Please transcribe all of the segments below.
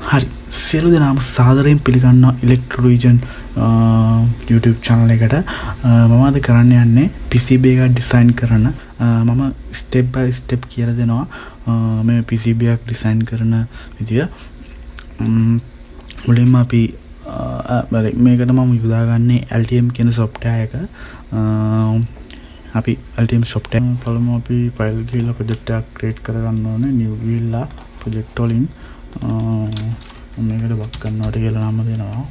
හරි සියලු දෙනාම සාදරයෙන් පිළිගන්නවා ඉලෙක්ට්‍රෝ රීජන් YouTube channel එකට. මම අද කරන්න යන්නේ PCB එකක් ඩිසයින් කරන. මම step by step කියලා දෙනවා මේ PCB එකක් ඩිසයින් කරන විදිය. මුලින්ම අපි මේකට මම යොදාගන්නේ LTM කියන software එක. අපි LTM software පළමුව අපි file ගිහලා project එකක් create කරගන්න ඕනේ. new ගිහලා project වලින් මේකට බක් කරනවට කියලා නම දෙනවා.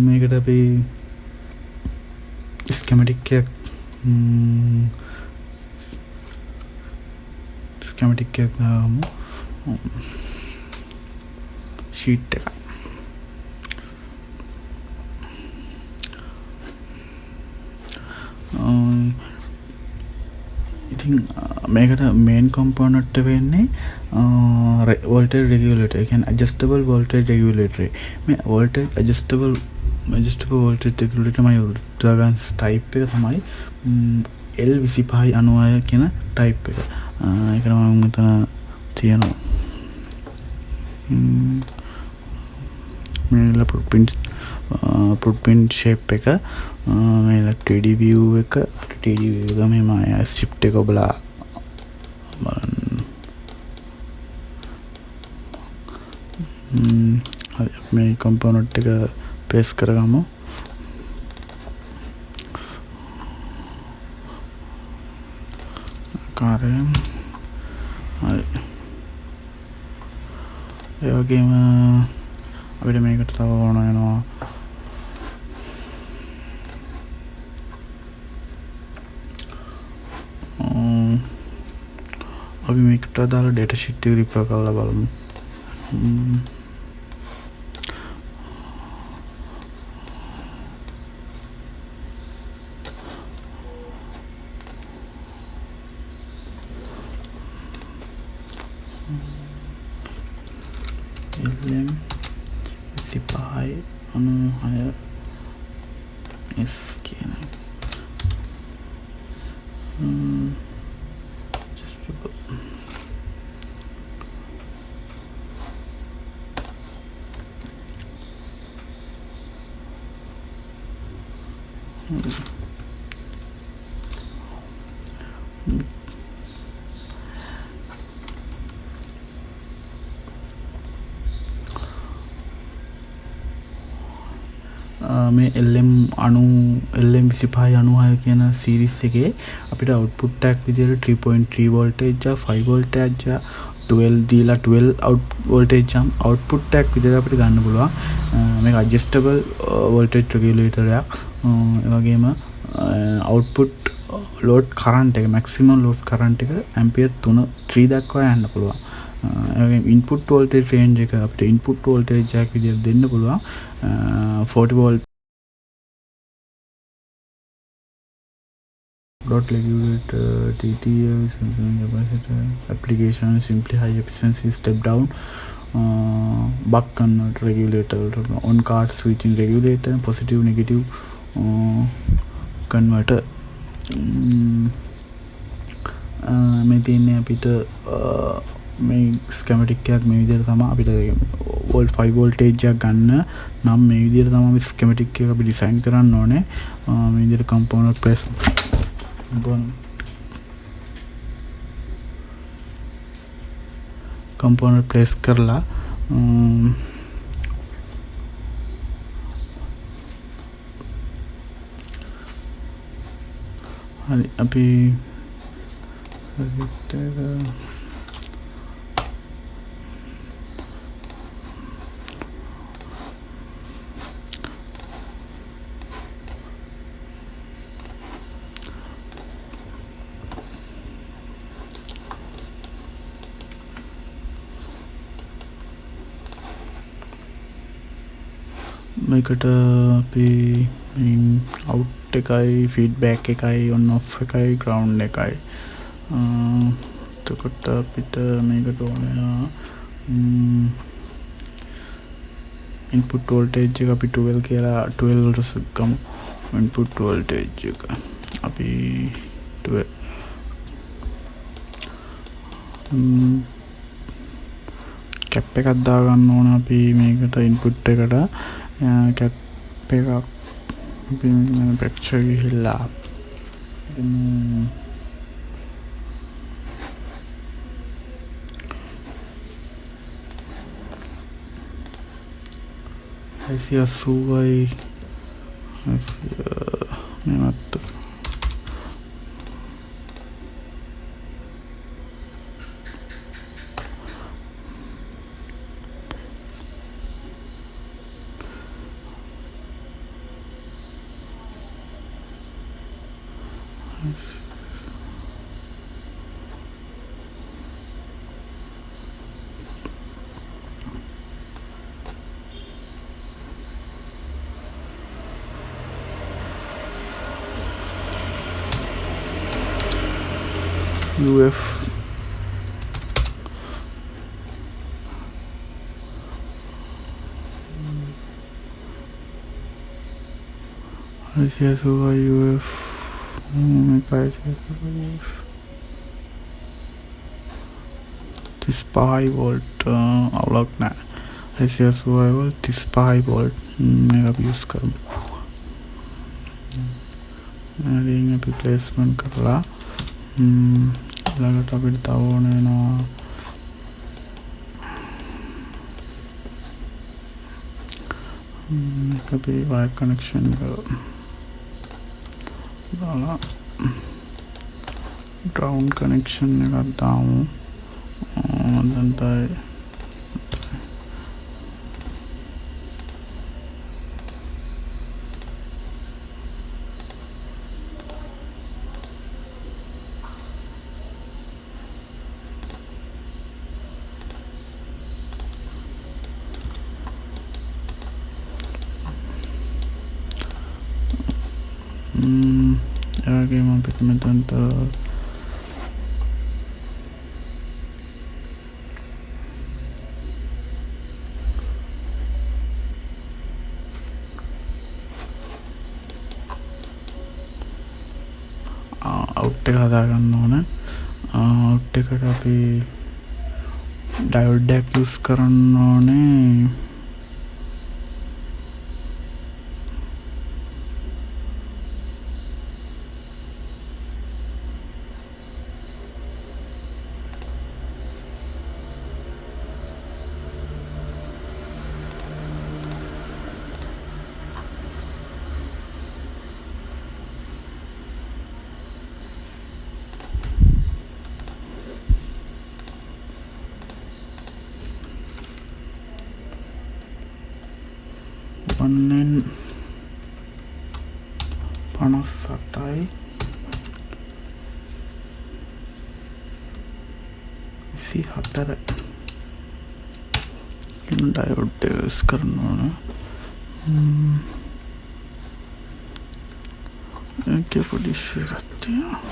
මේකට අපි schematic එකක් දාමු. sheet එක ඉතින් මේකට main component වෙන්නේ voltage regulator. ඒ කියන්නේ adjustable voltage regulator. මේ voltage adjustable voltage regulator මම උදාගන්න type එක තමයි L2596 කියන type එක. ඒකට මම මෙතන තියනවා මේ footprint shape එක, මේ 3D view එක, 3D view එක මෙහෙම shift එක ඔබලා හරි මේ component එක paste කරගමු. කාර්යය හරි. ඒ වගේම අපිට මේකට තව ඕන වෙනවා අපි මේකට දාලා data sheet එක රිපෙයාර් කරලා බලමු. මේ LM2596 කියන සීරීස් එකේ අපිට output tag විදියට 3.3 voltage 5 voltage 12 දීලා 12 voltage output tag විදියට අපිට ගන්න පුළුවන්. මේක adjustable voltage regulator එකක්. ඒ වගේම output load current එක maximum load current එක ampere 3 දක්වා යන්න පුළුවන්. ඒ වගේම input voltage range එක අපිට input voltage එකක් විදියට දෙන්න පුළුවන්. 40 volt dot regulator TTS application simply high efficiency step down buck converter regulator on card switching regulator positive negative converter මේ තියෙන්නේ අපිට මේ schematic එකක් මේ විදිහට තමයි අපිට volt 5 voltage එකක් ගන්න නම් මේ විදිහට තමයි schematic එක අපි design කරන්න ඕනේ. මේ විදිහට component place කරලා හරි අපි මේකට අපි අවුට් එකයි ෆීඩ්බැක් එකයි ඔන් ඔෆ් එකයි ග්‍රවුන්ඩ් එකයි. එතකොට අපිට මේකට ඕන වෙනවා ඉන්පුට් වෝල්ටේජ් එක අපි 12 කියලා 12 ගමු. ඉන්පුට් වෝල්ටේජ් එක අපි 12 කැප් එකක් දාගන්න ඕන අපි මේකට ඉන්පුට් එකට කැප් එකක් අපි මැනුෆැක්චර් ගිහිල්ලා IC80යි මෙවත් UF IC80යි UF UF 35 වෝල්ට් අවුලක් නැහැ. IC80යි වල 35 වෝල්ට් මේක අපි යූස් කරමු. රින් අපි ප්ලේස්මන්ට් කරලා ළඟට අපිට තව ඕන වෙනවා අපි වයර් කනෙක්ෂන් එක දාලා ග්‍රවුන්ඩ් කනෙක්ෂන් එකක් දාමු. දැන්ටයි එවැගේම අපිට මෙතනට අවුට් එක හදාගන්න ඕන. අවුට් එකට අපි ඩයෝඩ් එකක් යූස් කරන්න ඕනේ. ඔන්නෙන් 58යි 24 ඩයෝඩ් යූස් කරන්න ඕන. ඒකේ පොඩි ඉෂුව එකක් තියෙනවා.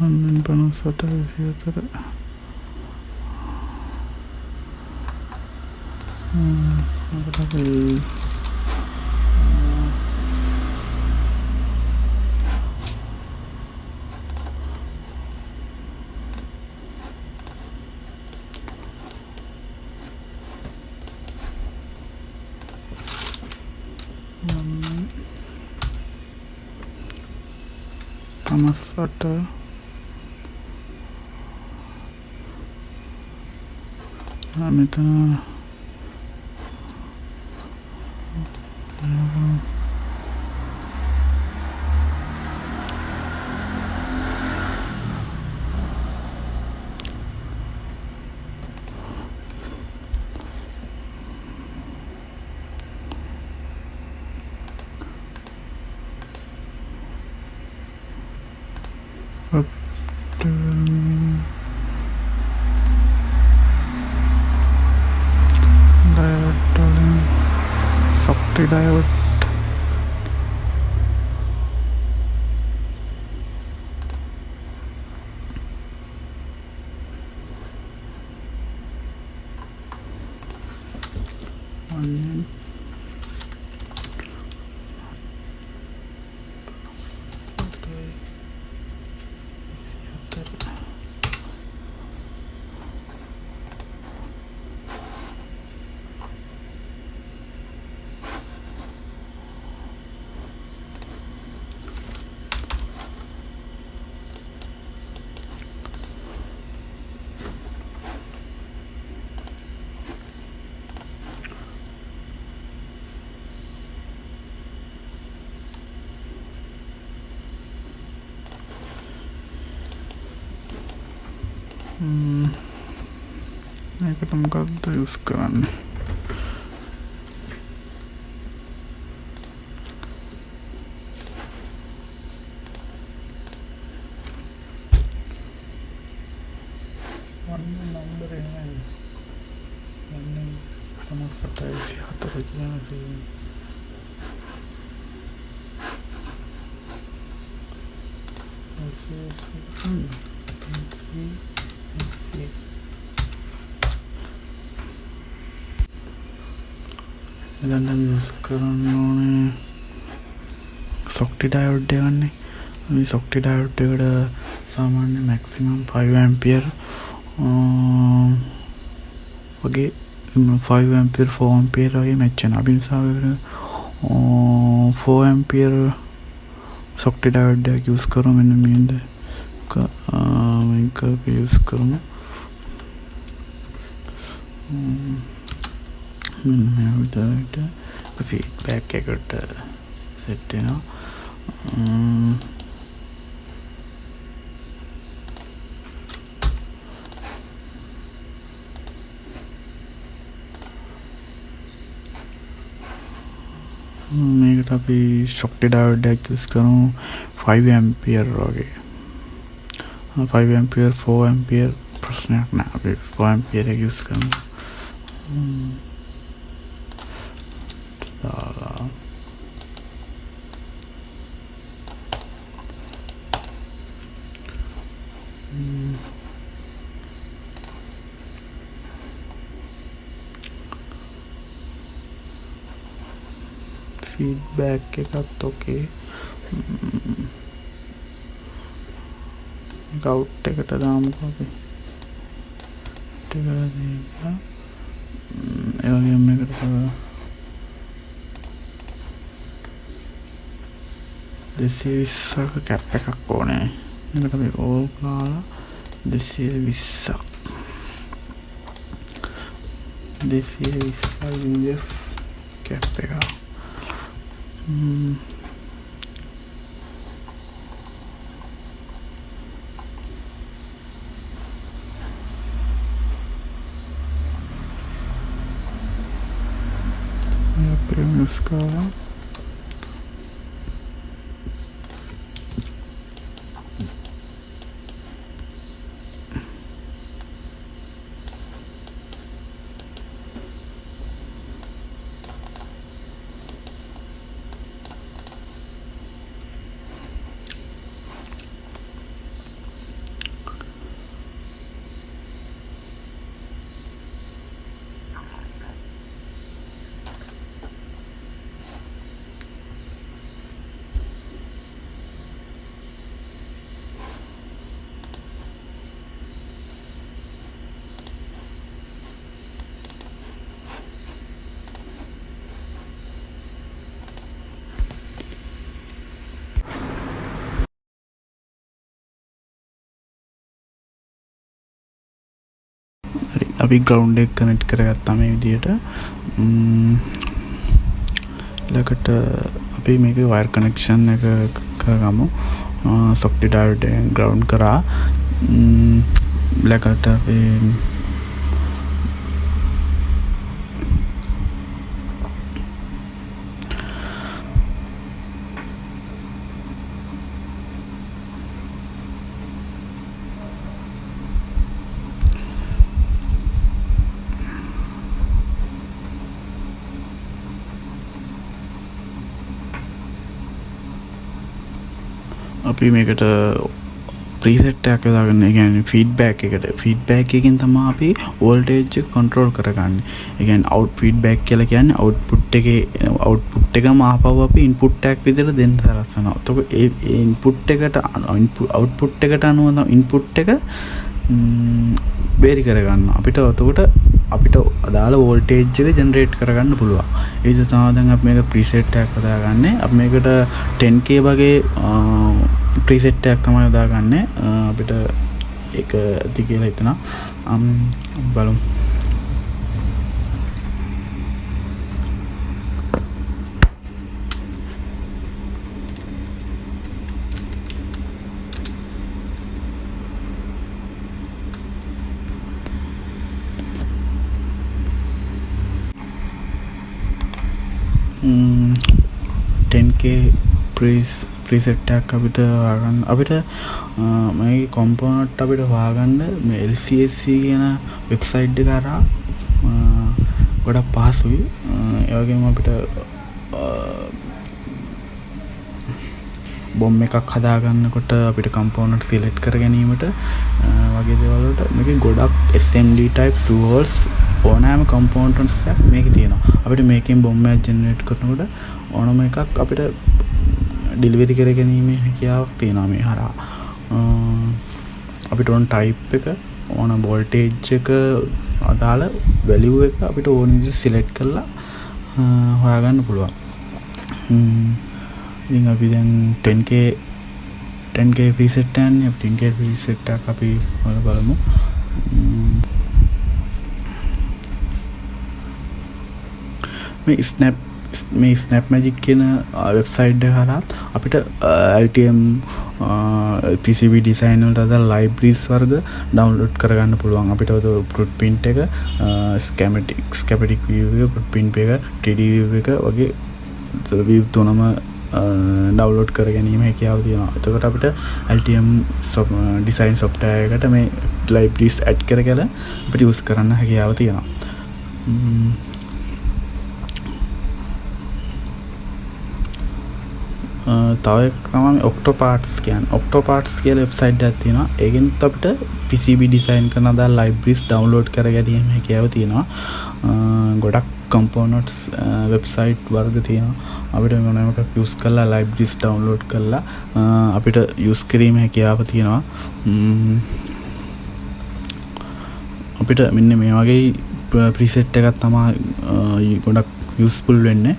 Online 54 මෙතන Shakti diode. මේකට මොකක්ද යූස් කරන්නේ? නම්බර් එන්නේ 58 කියන සීන්. දැන් අපි යූස් කරන්න ඕනේ Shakti diode එක ගන්න. මේ Shakti diode එකට සාමාන්‍ය maximum 5 ampere වගේ 5 ampere 4 ampere වගේ match වෙනවා. අපි නිසා 4 ampere Shakti diode එක යූස් කරමු. මෙන්න මේක මේක යූස් කරමු. මේ විදිහට feedback එකට set වෙනවා. මේකට අපි Shakti diode එක යූස් කරමු 5 ampere වගේ. 5 ampere 4 ampere ප්‍රශ්නයක් නෑ. අපි 4 ampere එක යූස් කරමු. feedback එකත් okay. out එකට දාමුකෝ අපි. ටිකලා දෙන්න. ඒ වගේම මේකට දෙසියක කැප් එකක් ඕනේ. මේකට අපි ඕල් දාලා 220ක් 220 UF කැප් එක. premium scala. අපි ග්‍රවුන්ඩ් එක කනෙක්ට් කරගත්තා මේ විදියට. ඊළඟට අපි මේක වයර් කනෙක්ෂන් එක කරගමු. සොකට් ඩයෝඩ් ග්‍රවුන්ඩ් කරා. ඊළඟට අපි අපි මේකට ප්‍රීසෙට් එකක් දාගන්න. ඒ කියන්නේ ෆීඩ්බැක් එකකින් තමයි අපි වෝල්ටේජ් එක කන්ට්‍රෝල් කරගන්නේ. ඒ කියන්නේ අවුට් ෆීඩ්බැක් කියලා කියන්නේ අවුට්පුට් එකම ආපහු අපි ඉන්පුට් එකක් විදිහට දෙන්න සලස්වනවා. එතකොට ඒ ඉන්පුට් එකට අවුට්පුට් එකට අනුව ඉන්පුට් එක බේරි කරගන්න. අපිට අදාළ වෝල්ටේජ් එක ජෙනරේට් කරගන්න පුළුවන්. ඒ විදිහට තමයි දැන් අපි මේක ප්‍රීසෙට් එකක් හදාගන්නේ. අපි මේකට 10k වගේ ප්‍රීසෙට් එකක් තමයි හදාගන්නේ. අපිට ඒක ඇති කියලා හිතනවා. බලමු. ප්‍රීසෙට් එකක් අපිට හොයාගන්න. අපිට මේ කොම්පොනන්ට් අපිට හොයාගන්න මේ LCSC කියන වෙබ්සයිට් එක හරහා ගොඩක් පහසුයි. ඒ වගේම අපිට බොම් එකක් හදාගන්නකොට අපිට කම්පොනන්ට් සිලෙක්ට් කර ගැනීමට වගේ දේවල් වලට මේකේ ගොඩක් assembly type tools ඕනෑම කම්පොනන්ට්ස් එකක් මේකේ තියෙනවා. අපිට මේකෙන් බොම් එකක් ජෙනරේට් කරනකොට ඕනම එකක් අපිට ඩෙලිවරි කර ගැනීමේ හැකියාවක් තියෙනවා මේ හරහා. අපිට ඕන ටයිප් එක, ඕන වෝල්ටේජ් එක අදාළ වැලියු එක අපිට ඕන විදිහට සිලෙක්ට් කරලා හොයාගන්න පුළුවන්. ඉතින් අපි දැන් 10k ප්‍රීසෙට් යන්නේ. අපි 10k ප්‍රීසෙට් එකක් අපි බලමු. මේ ස්නැප්මැජික් කියන වෙබ්සයිට් එක හරහා අපිට LTM PCB ඩිසයින් වලට අදාළ ලයිබ්‍රරිස් වර්ග ඩවුන්ලෝඩ් කරගන්න පුළුවන්. අපිට ෆුට්ප්‍රින්ට් එක, ස්කැමැටික් view එක, ෆුට්ප්‍රින්ට් එක, 3D view එක වගේ view තුනම ඩවුන්ලෝඩ් කර ගැනීම හැකියාව තියෙනවා. එතකොට අපිට LTM ඩිසයින් සොෆ්ට්වෙයාර් එකට මේ ලයිබ්‍රරිස් ඇඩ් කරගෙන අපිට යූස් කරන්න හැකියාව තියෙනවා. තව එකක් තමයි ඔක්ටෝපාර්ට්ස් කියන්නේ. ඔක්ටෝපාර්ට්ස් කියලා වෙබ්සයිට් එකක් තියෙනවා. ඒකෙන් අපිට PCB ඩිසයින් කරන අදාළ ලයිබ්‍රරිස් ඩවුන්ලෝඩ් කර ගැනීම හැකියාව තියෙනවා. ගොඩක් කම්පොනන්ට්ස් වෙබ්සයිට් වර්ග තියෙනවා. අපිට මොනවාම එකක් යූස් කරලා ලයිබ්‍රරිස් ඩවුන්ලෝඩ් කරලා අපිට යූස් කිරීම හැකියාව තියෙනවා. අපිට මෙන්න මේ වගේ ප්‍රීසෙට් එකක් තමයි ගොඩක් යූස්ෆුල් වෙන්නේ.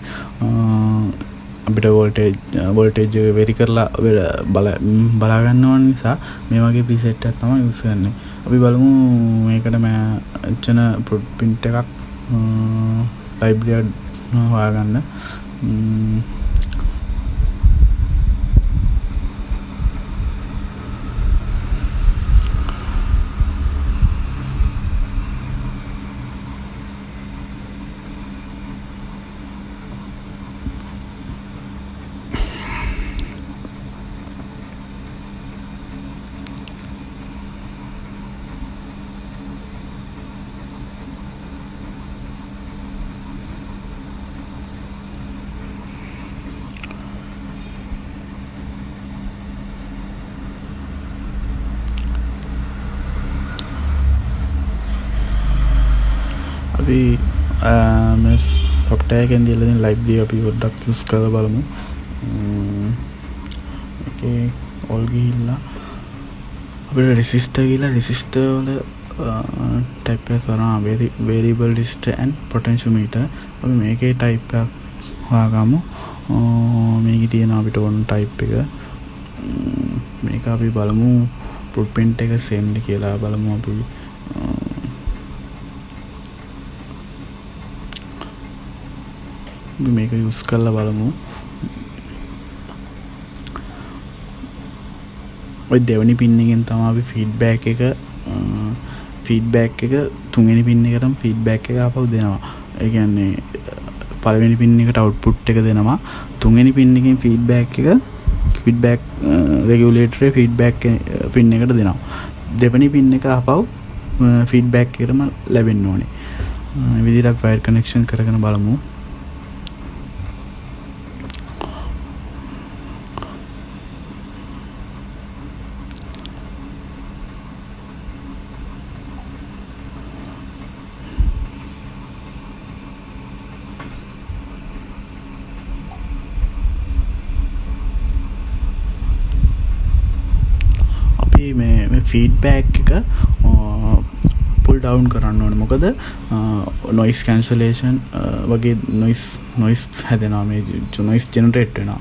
අපිට වෝල්ටේජ් වෙරි කරලා බලා ගන්න ඕන නිසා මේ වගේ ප්‍රීසෙට් එකක් තමයි යූස් කරන්නේ. අපි බලමු මේකට මම එච්චන ෆුට්ප්‍රින්ට් එකක් ලයිබ්‍රරි හොයාගන්න. අපි මේ සොෆ්ට්වෙයාර් එකෙන් දීලා තියෙන ලයිබ්‍රරි අපි පොඩ්ඩක් යූස් කරලා බලමු. ඒකේ ඕල් ගිහිල්ලා අපිට රෙසිස්ටර් වල ටයිප් එක කරනවා variable resistor and potentiometer. අපි මේකේ ටයිප් එකක් හොයාගමු. මේකේ තියෙන අපිට ඕන ටයිප් එක. මේක අපි බලමු ෆුට්ප්‍රින්ට් එක සේම්ද කියලා බලමු අපි. මේක යුස් කරලා බලමු. ඔය දෙවනි පින් එකෙන් තමයි අපි ෆීඩ්බැක් එක තුන්වෙනි පින් එකටම ෆීඩ්බැක් එක ආපහු දෙනවා. ඒ කියන්නේ පළවෙනි පින් එකට අවුට්පුට් එක දෙනවා. තුන්වෙනි පින් එකෙන් ෆීඩ්බැක් රෙගියුලේටරේ ෆීඩ්බැක් පින් එකට දෙනවා. දෙවනි පින් එක ආපහු ෆීඩ්බැක් එකටම ලැබෙන්න ඕනේ. විදිහට වයර් කනෙක්ෂන් කරගෙන බලමු. මේ ෆීඩ්බැක් එක පුල් ඩවුන් කරන්න ඕනේ. මොකද නොයිස් කැන්සලේෂන් වගේ නොයිස් හැදෙනවා, මේ නොයිස් ජෙනරේට් වෙනවා.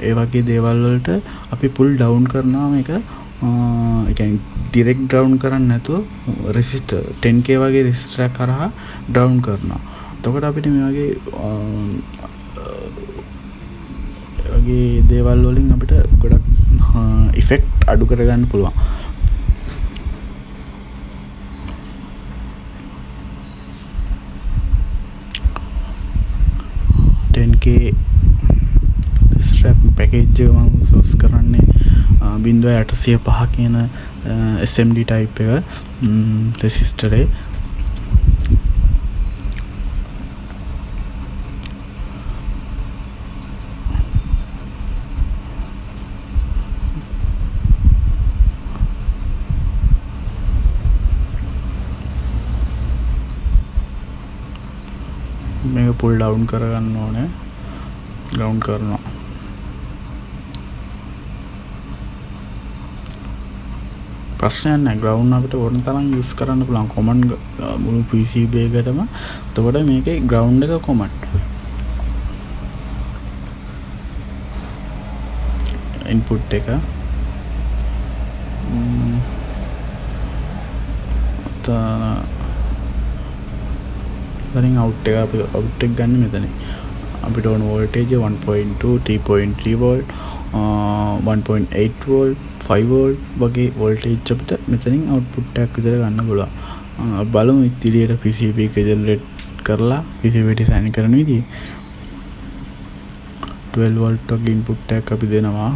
ඒ වගේ දේවල් වලට අපි පුල් ඩවුන් කරනවා. මේක ඒ කියන්නේ ඩිරෙක්ට් ඩවුන් කරන්නේ නැතුව රෙසිස්ටර් 10k වගේ රෙසිස්ටර් එක කරා ඩවුන් කරනවා. එතකොට අපිට මේ වගේ දේවල් වලින් අපිට ගොඩක් ඉෆෙක්ට් අඩු කරගන්න පුළුවන්. ස්ට්‍රැප් පැකේජ් එක මම සෝස් කරන්නේ 0805 කියන SMD ටයිප් එක රෙසිස්ටරේ. මේක පුල් ඩවුන් කරගන්න ඕනේ. ග්‍රවුන්ඩ් කරනවා. ප්‍රශ්නයක් නැහැ. ග්‍රවුන්ඩ් අපිට ඕන තරම් යූස් කරන්න පුළුවන්. කොමන් මුළු PCB එකටම. එතකොට මේකේ ග්‍රවුන්ඩ් එක කොමන්. ඉන්පුට් එක අවුට් එක අපි අවුට් එක ගන්න මෙතන. අපිට ඕන වෝල්ටේජ් 1.2 3.3 වෝල්ට් 1.8 වෝල්ට් 5 වෝල්ට් වගේ වෝල්ටේජ් අපිට මෙතනින් අවුට්පුට් එකක් විතර ගන්න පුළුවන්. බලමු ඉතිරියට PCB එක ජෙනරේට් කරලා PCB ඩිසයින් කරන විදිහ. 12 වෝල්ට් වගේ ඉන්පුට් එකක් අපි දෙනවා.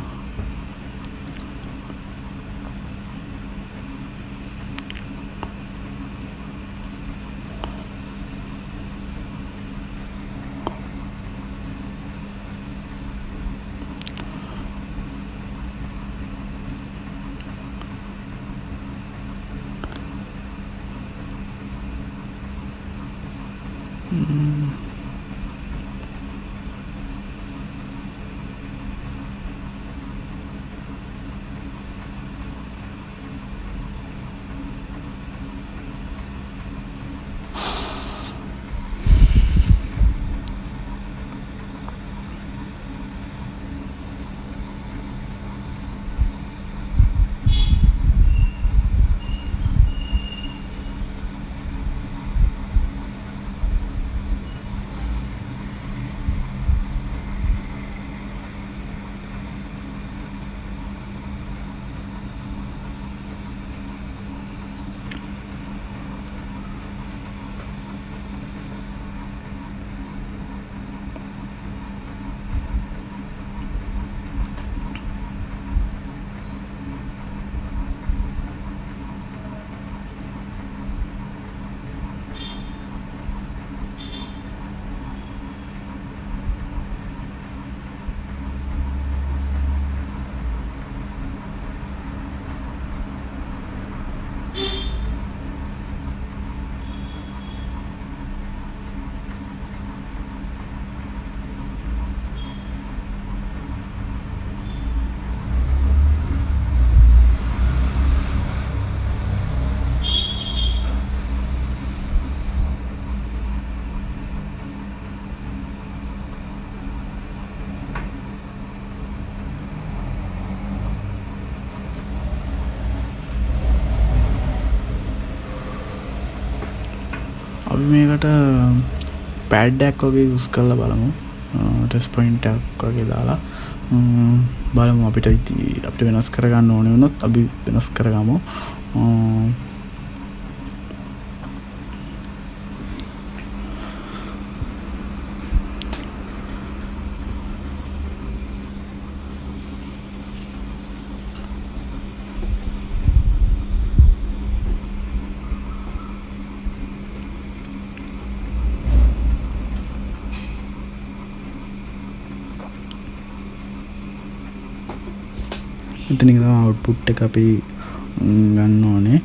අපි මේකට පැඩ් එකක් වගේ යූස් කරලා බලමු. ටෙස්ට් පොයින්ට් එකක් වගේ දාලා බලමු අපිට වෙනස් කරගන්න ඕනේ වුණොත් අපි වෙනස් කරගමු. එතනින් තමයි අවුට්පුට් එක අපි ගන්න ඕනේ.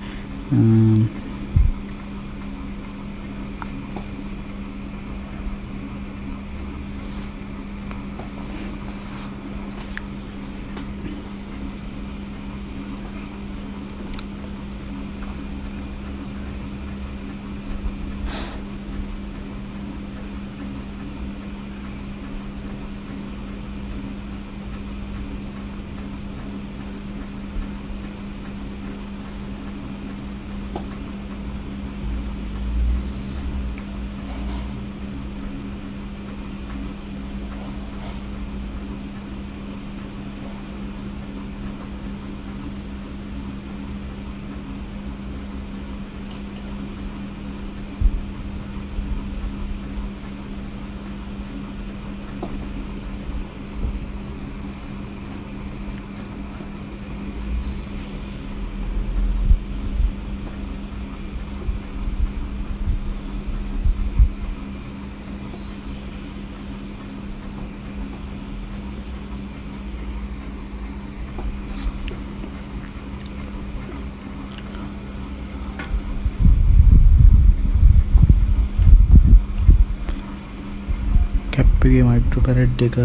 කැප්පගේ මයික්‍රෝෆැරඩ් එක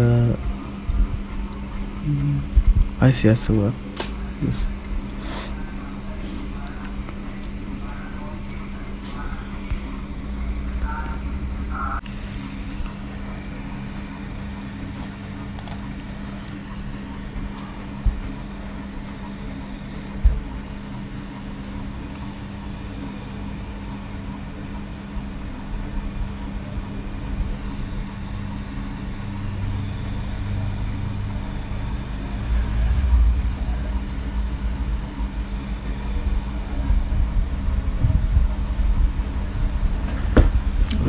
880ක්.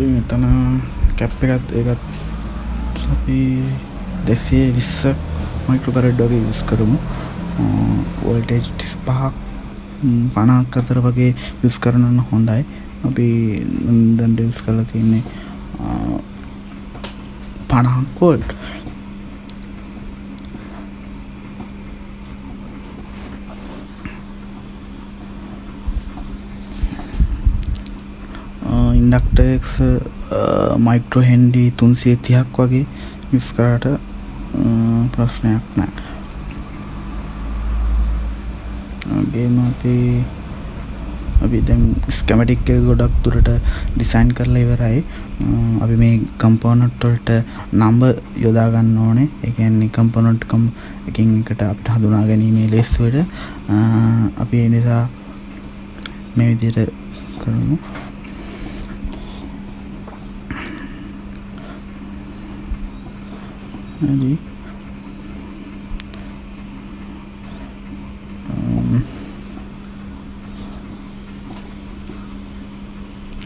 මෙතන කැප් එකත් අපි 220 මයික්‍රෝෆැරඩ් වගේ යූස් කරමු. වෝල්ටේජ් 35ක් 50ක් අතර වගේ යූස් කරනවනම් හොඳයි. අපි දැන් යූස් කරලා තියෙන්නේ 50 වෝල්ට්. ඉන්ඩක්ටර් X මයික්‍රෝ හෙන්රි 330ක් වගේ යූස් කරාට ප්‍රශ්නයක් නැහැ. ගේම අපි දැන් ස්කෙමැටික් එක ගොඩක් දුරට ඩිසයින් කරලා ඉවරයි. අපි මේ කම්පෝනන්ට් වලට නම්බර් යොදා ගන්න ඕනේ. ඒ කියන්නේ කම්පෝනන්ට් එකකින් එකට අපිට හඳුනා ගැනීමේ ලේසියට අපි ඒ නිසා මේ විදිහට කරමු. හරි.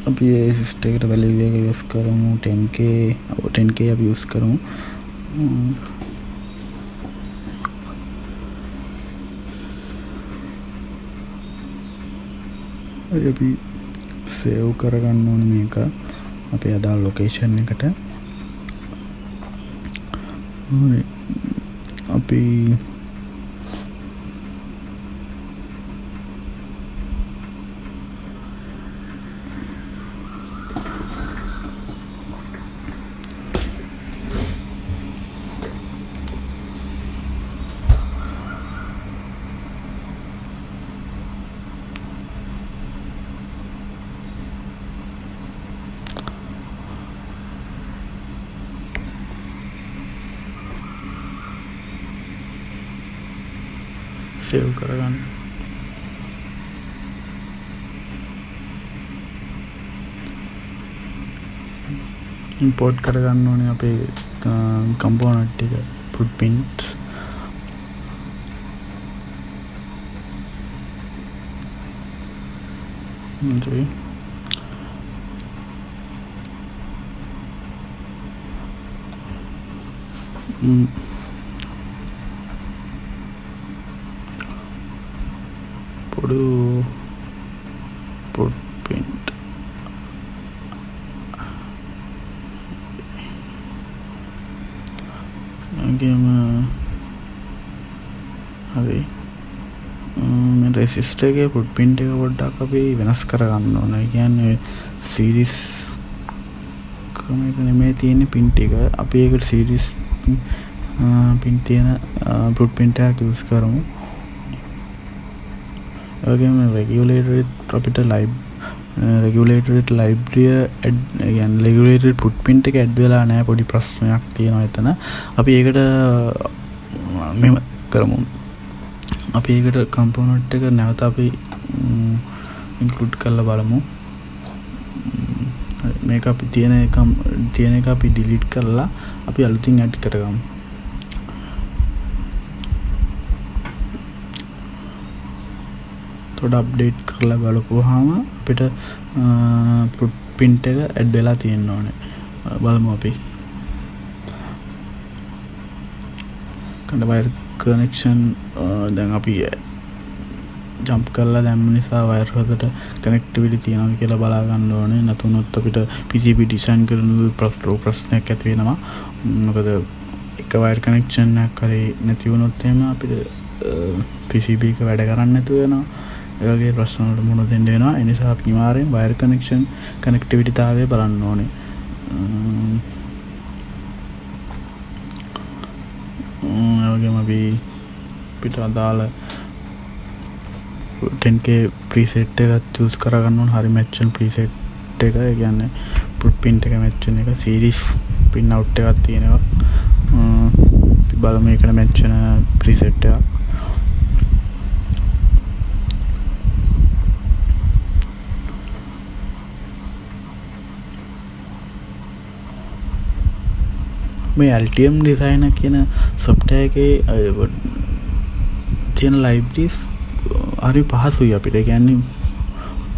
අපි සිස්ටම් එකට වැලියු එක යූස් කරමු 10k අපි යූස් කරමු. අපි සේව් කරගන්න ඕනේ මේක අපේ අදාළ ලොකේෂන් එකට. අපි සේව් කරගන්න. ඉම්පෝර්ට් කරගන්න ඕනේ අපේ කම්පෝනට් ටික ෆුට්ප්‍රින්ට්ස් හරි පොඩු ෆුට්ප්‍රින්ට් ගේම හරි මේ රෙසිස්ටර් එකේ ෆුට්ප්‍රින්ට් එක පොඩ්ඩක් අපි වෙනස් කරගන්න ඕන. ඒ කියන්නේ සීරීස් කමක නෙමෙයි තියෙන පින් ටික අපි ඒකට සීරීස් පින් තියෙන ෆුට්ප්‍රින්ට් එකක් යූස් කරමු. ඒ වගේම රෙගියුලේටර් අපිට රෙගියුලේටර් ලයිබ්‍රරිය ඇඩ් කියන්නේ රෙගියුලේටර් ෆුට්ප්‍රින්ට් එක ඇඩ් වෙලා නැහැ. පොඩි ප්‍රශ්නයක් තියෙනවා එතන. අපි ඒකට මෙහෙම කරමු. අපි ඒකට කම්පෝනන්ට් එක නැවත අපි ඉන්ක්ලූඩ් කරලා බලමු. මේක අපි තියෙන එක අපි ඩිලීට් කරලා අපි අලුතින් ඇඩ් කරගමු. තොඩ අප්ඩේට් කරලා බලපුවාම අපිට ෆුට්ප්‍රින්ට් එක ඇඩ් වෙලා තියෙන්න ඕනේ. බලමු අපි. කන්ද වයර් කනෙක්ෂන් දැන් අපි ජම්ප් කරලා දැම්ම නිසා වයර් හොදට කනෙක්ටිවිටි තියෙනවද කියලා බලා ගන්න ඕනේ. නැතුනොත් අපිට PCB ඩිසයින් කරනකොට ප්‍රශ්නයක් ඇති වෙනවා. මොකද එක වයර් කනෙක්ෂන් එකක් හරි නැති වුණොත් එහෙම අපිට PCB එක වැඩ කරන්නේ නැතුව වෙනවා. ඒ වගේ ප්‍රශ්න වලට මුහුණ දෙන්න වෙනවා. ඒ නිසා අපි අනිවාර්යෙන් වයර් කනෙක්ෂන් කනෙක්ටිවිටිතාවය බලන්න ඕනේ. ඒ වගේම අපි පිට අදාළ 10k ප්‍රීසෙට් එකක් චූස් කරගන්න ඕන. හරි මැච් වෙන ප්‍රීසෙට් එක. ඒ කියන්නේ ෆුට්ප්‍රින්ට් එක මැච් වෙන එක. සීරීස් පින් අවුට් එකක් තියෙනවා. බලමු මේකට මැච් වෙන ප්‍රීසෙට් එකක්. මේ Altium Designer කියන software එකේ තියෙන libraries හරි පහසුයි අපිට. ඒ කියන්නේ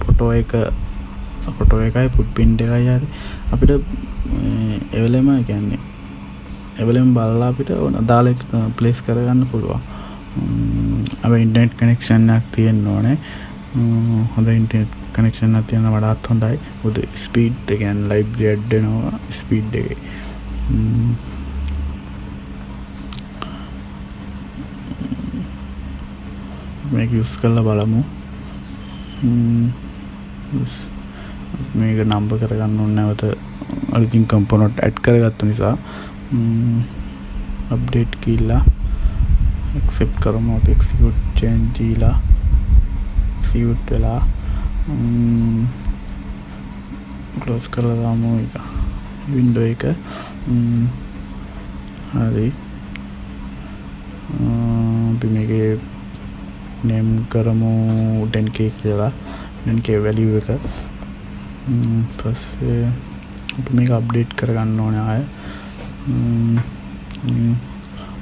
ෆොටෝ එකයි ෆුට්ප්‍රින්ට් එකයි හරි අපිට එවලෙම කියන්නේ එවලෙම බලලා අපිට අදාළ ප්ලේස් කරගන්න පුළුවන්. අපි ඉන්ටර්නෙට් කනෙක්ෂන් එකක් තියෙන්න ඕනේ. හොඳ ඉන්ටර්නෙට් කනෙක්ෂන් එකක් තියෙන වඩාත් හොඳයි. මොකද ස්පීඩ් එක කියන්නේ ලයිබ්‍රරි ඇඩ් වෙනවා ස්පීඩ් එකේ. මේක යූස් කරලා බලමු. මේක නම්බර් කරගන්න ඕනේ නැවත අලුතින් කම්පොනන්ට් ඇඩ් කරගත්ත නිසා. අප්ඩේට් කියලා accept කරමු. අපි execute change දීලා execute වෙලා close කරලා දාමු එක window එක. හරි අපි මේකේ name කරමු 10k කියලා. 10k value එක. පස්සේ අපි මේක අප්ඩේට් කරගන්න ඕනේ ආය.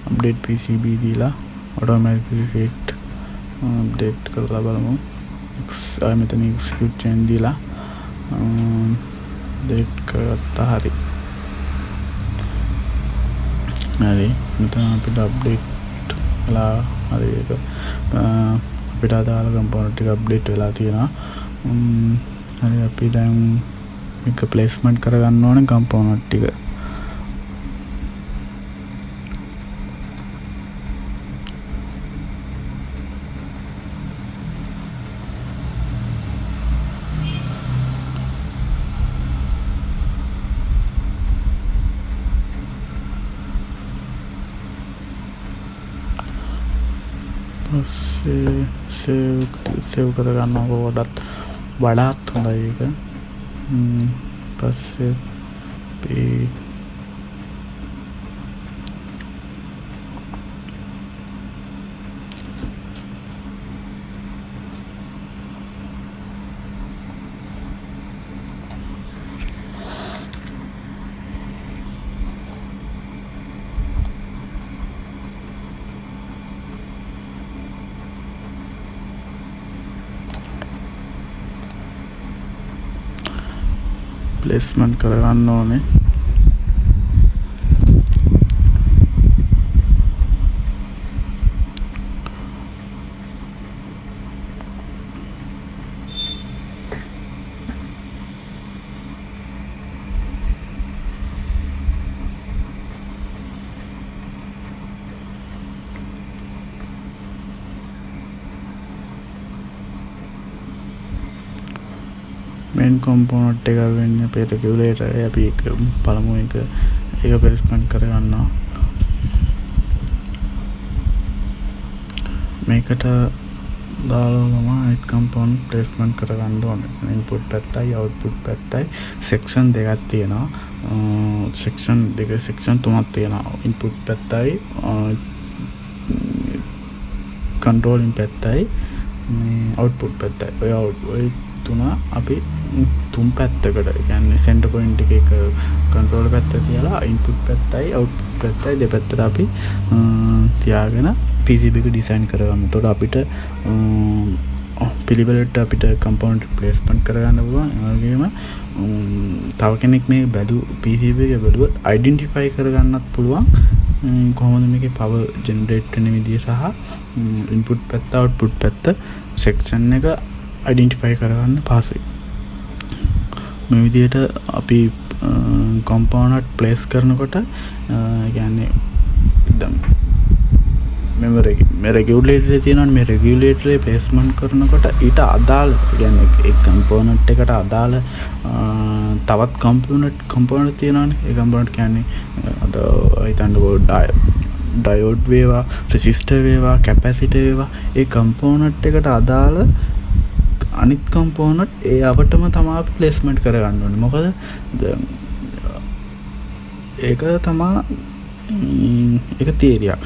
අප්ඩේට් PCB දීලා automatically අප්ඩේට් කරලා බලමු. ආය මෙතන execute change දීලා අප්ඩේට් කරගත්තා. හරි මෙතන අපිට අප්ඩේට් වෙලා හරි ඒක අපිට අදාළ කම්පොනන්ට් ටික අප්ඩේට් වෙලා තියෙනවා. හරි අපි දැන් මේක ප්ලේස්මන්ට් කරගන්න ඕනේ කම්පොනන්ට් ටික. සේව් කරගන්නවා වඩාත් හොඳයි ඒක. පස්සේ අපි ප්ලේස්මන්ට් කරගන්න ඕනේ. මේන් කොම්පොනන්ට් එක වෙන්නේ අපේ රෙගියුලේටර් එක. අපි ඒක පළමු එක ප්ලේස්මන්ට් කරගන්නවා. මේකට දාලා තමයි අනිත් කම්පොනන්ට් ප්ලේස්මන්ට් කරගන්න ඕනේ. ඉන්පුට් පැත්තයි අවුට්පුට් පැත්තයි සෙක්ෂන් දෙකක් තියෙනවා. සෙක්ෂන් තුනක් තියෙනවා. ඉන්පුට් පැත්තයි කන්ට්‍රෝලින් පැත්තයි මේ අවුට්පුට් පැත්තයි. ඔය තුන අපි තුන් පැත්තකට කියන්නේ සෙන්ටර් පොයින්ට් එකේ කන්ට්‍රෝලර් පැත්ත තියලා ඉන්පුට් පැත්තයි අවුට්පුට් පැත්තයි දෙපැත්තට අපි තියාගෙන PCB එක ඩිසයින් කරගන්න. එතකොට අපිට පිළිවෙලට අපිට කම්පොනන්ට් ප්ලේස්මන්ට් කරගන්න පුළුවන්. ඒ වගේම තව කෙනෙක් මේ PCB එක බැලුවොත් අයිඩෙන්ටිෆයි කරගන්නත් පුළුවන්. කොහොමද මේකේ පවර් ජෙනරේට් වෙන විදිය සහ ඉන්පුට් පැත්ත අවුට්පුට් පැත්ත සෙක්ෂන් එක අයිඩෙන්ටිෆයි කරගන්න පහසුයි. මේ විදිහට අපි කොම්පොනන්ට් ප්ලේස් කරනකොට කියන්නේ මේ රෙගියුලේටරේ තියෙනවනේ මේ රෙගියුලේටරේ ප්ලේස්මන්ට් කරනකොට ඊට අදාළ කියන්නේ ඒ කම්පොනන්ට් එකට අදාළ තවත් කම්පොනන්ට් තියෙනවනේ. ඒ කම්පොනන්ට් කියන්නේ අද හිතන්නකෝ ඩයෝඩ් වේවා, රෙසිස්ටර් වේවා, කැපැසිටර් වේවා. ඒ කම්පොනන්ට් එකට අදාළ අනිත් කම්පොනන්ට් ඒ අපටම තමයි ප්ලේස්මන්ට් කරගන්න ඕනේ. මොකද ඒක තමයි ඒක තියරියක්.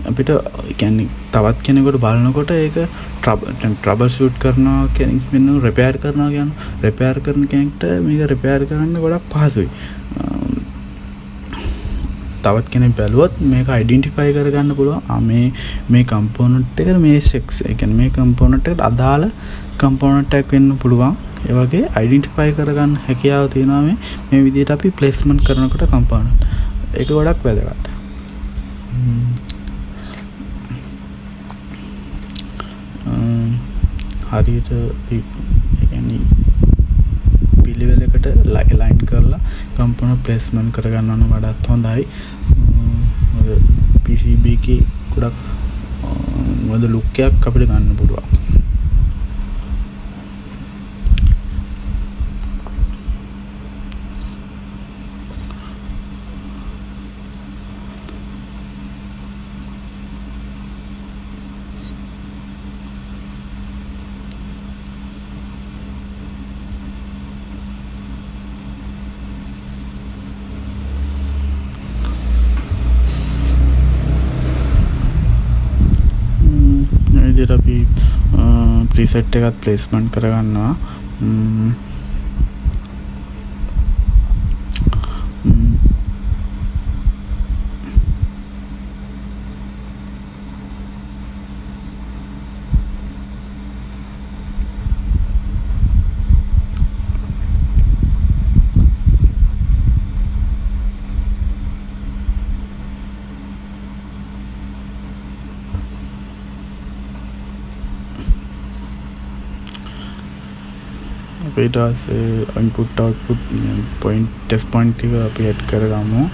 අපිට කියන්නේ තවත් කෙනෙකුට බලනකොට ඒක ට්‍රබල් ෂූට් කරනවා කෙනෙක් වෙන රිපෙයාර් කරනවා කියන්නේ රිපෙයාර් කරන කෙනෙක්ට මේක රිපෙයාර් කරන්න ගොඩක් පහසුයි. තවත් කෙනෙක් බැලුවොත් මේක අයිඩෙන්ටිෆයි කරගන්න පුළුවන්. මේ කම්පොනන්ට් එක මේ ඒ කියන්නේ මේ කම්පොනන්ට් එකට අදාළ කම්පොනන්ට් එකක් වෙන්න පුළුවන්. ඒ වගේ අයිඩෙන්ටිෆයි කරගන්න හැකියාව තියෙනවා මේ විදිහට අපි ප්ලේස්මන්ට් කරනකොට කම්පොනන්ට්. ඒක ගොඩක් වැදගත්. හරියට ඒ කියන්නේ පිළිවෙලකට ලයින් කරලා කම්පොනන්ට් ප්ලේස්මන්ට් කරගන්න ඕන වඩාත් හොඳයි. PCB එකේ ගොඩක් මොකද ලුක් එකක් අපිට ගන්න පුළුවන්. අපි ප්‍රීසෙට් එකත් ප්ලේස්මන්ට් කරගන්නවා. ඊට පස්සේ input output point test point එක අපි ඇඩ් කරගමු.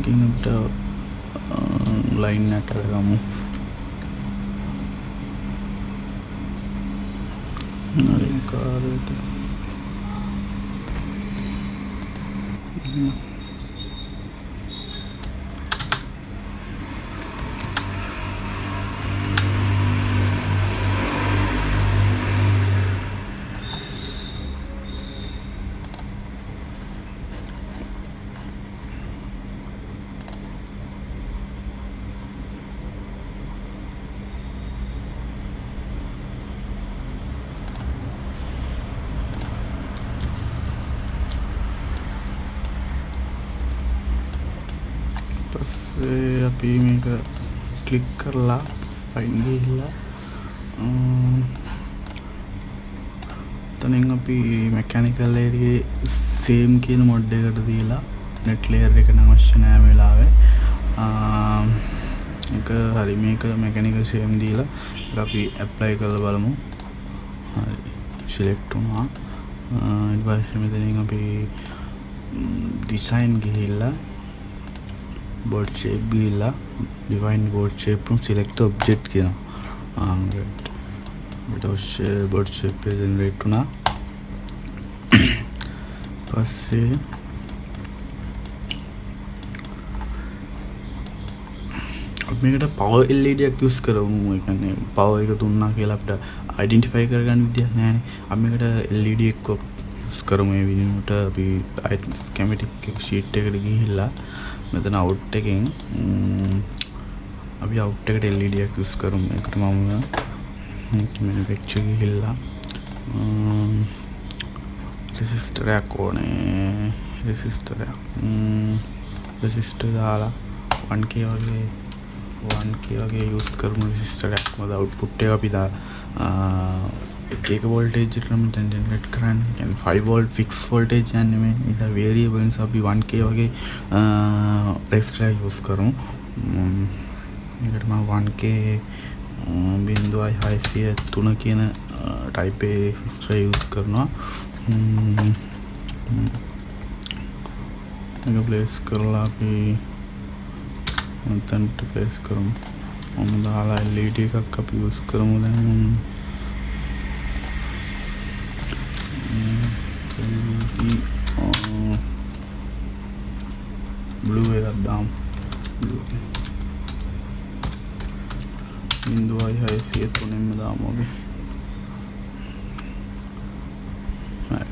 මේකෙන් අපිට ලයින් එකක් කරගමු. හරි කාර්යයට අපි මේක ක්ලික් කරලා ෆයින් ගිහිල්ලා තනින් අපි මෙකැනිකල් ඒරියේ සේම් කියන මොඩ් එකට දීලා නෙට් ලේයර් එක නම් අවශ්‍ය නැහැ මේ වෙලාවේ. ඒක හරි මේක මෙකැනිකල් සේම් දීලා ඒක අපි ඇප්ලයි කරලා බලමු. හරි සිලෙක්ට් වුණා. ඊට පස්සේ මෙතනින් අපි ඩිසයින් ගිහිල්ලා board shape gila define board shape from select object කියන board shape generate වුණා. පස්සේ අපි මේකට power LED එකක් use කරමු. ඒ කියන්නේ power එක දුන්නා කියලා අපිට identify කරගන්න විදියක් නැහැ නේ. අපි මේකට LED එකක් use කරමු. මේ විදිහට අපි schematic sheet එකට ගිහිල්ලා මෙතන අවුට් එකෙන් අපි අවුට් එකට LED එකක් යූස් කරමු. ඒකට මම manufacture ගිහිල්ලා resistor එකක් ඕනේ. resistor දාලා 1k වගේ යූස් කරමු. resistor එකක් මොකද output එක අපි එක voltage එකට නම් ජෙනරේට් කරන්නේ. කියන්නේ 5 volt fixed voltage යන්නේ මේ. ඒක variable නිසා අපි 1k වගේ resistor use කරමු. මේකට මම 1k 0.603 කියන type A resistor use කරනවා. මේක place කරලා අපි මෙතනට place කරමු. මම දාලා LED එකක් අපි use කරමු දැන්. blue එකක් දාමු. බිඳුවයි 603ෙන්ම දාමු අපි. හරි.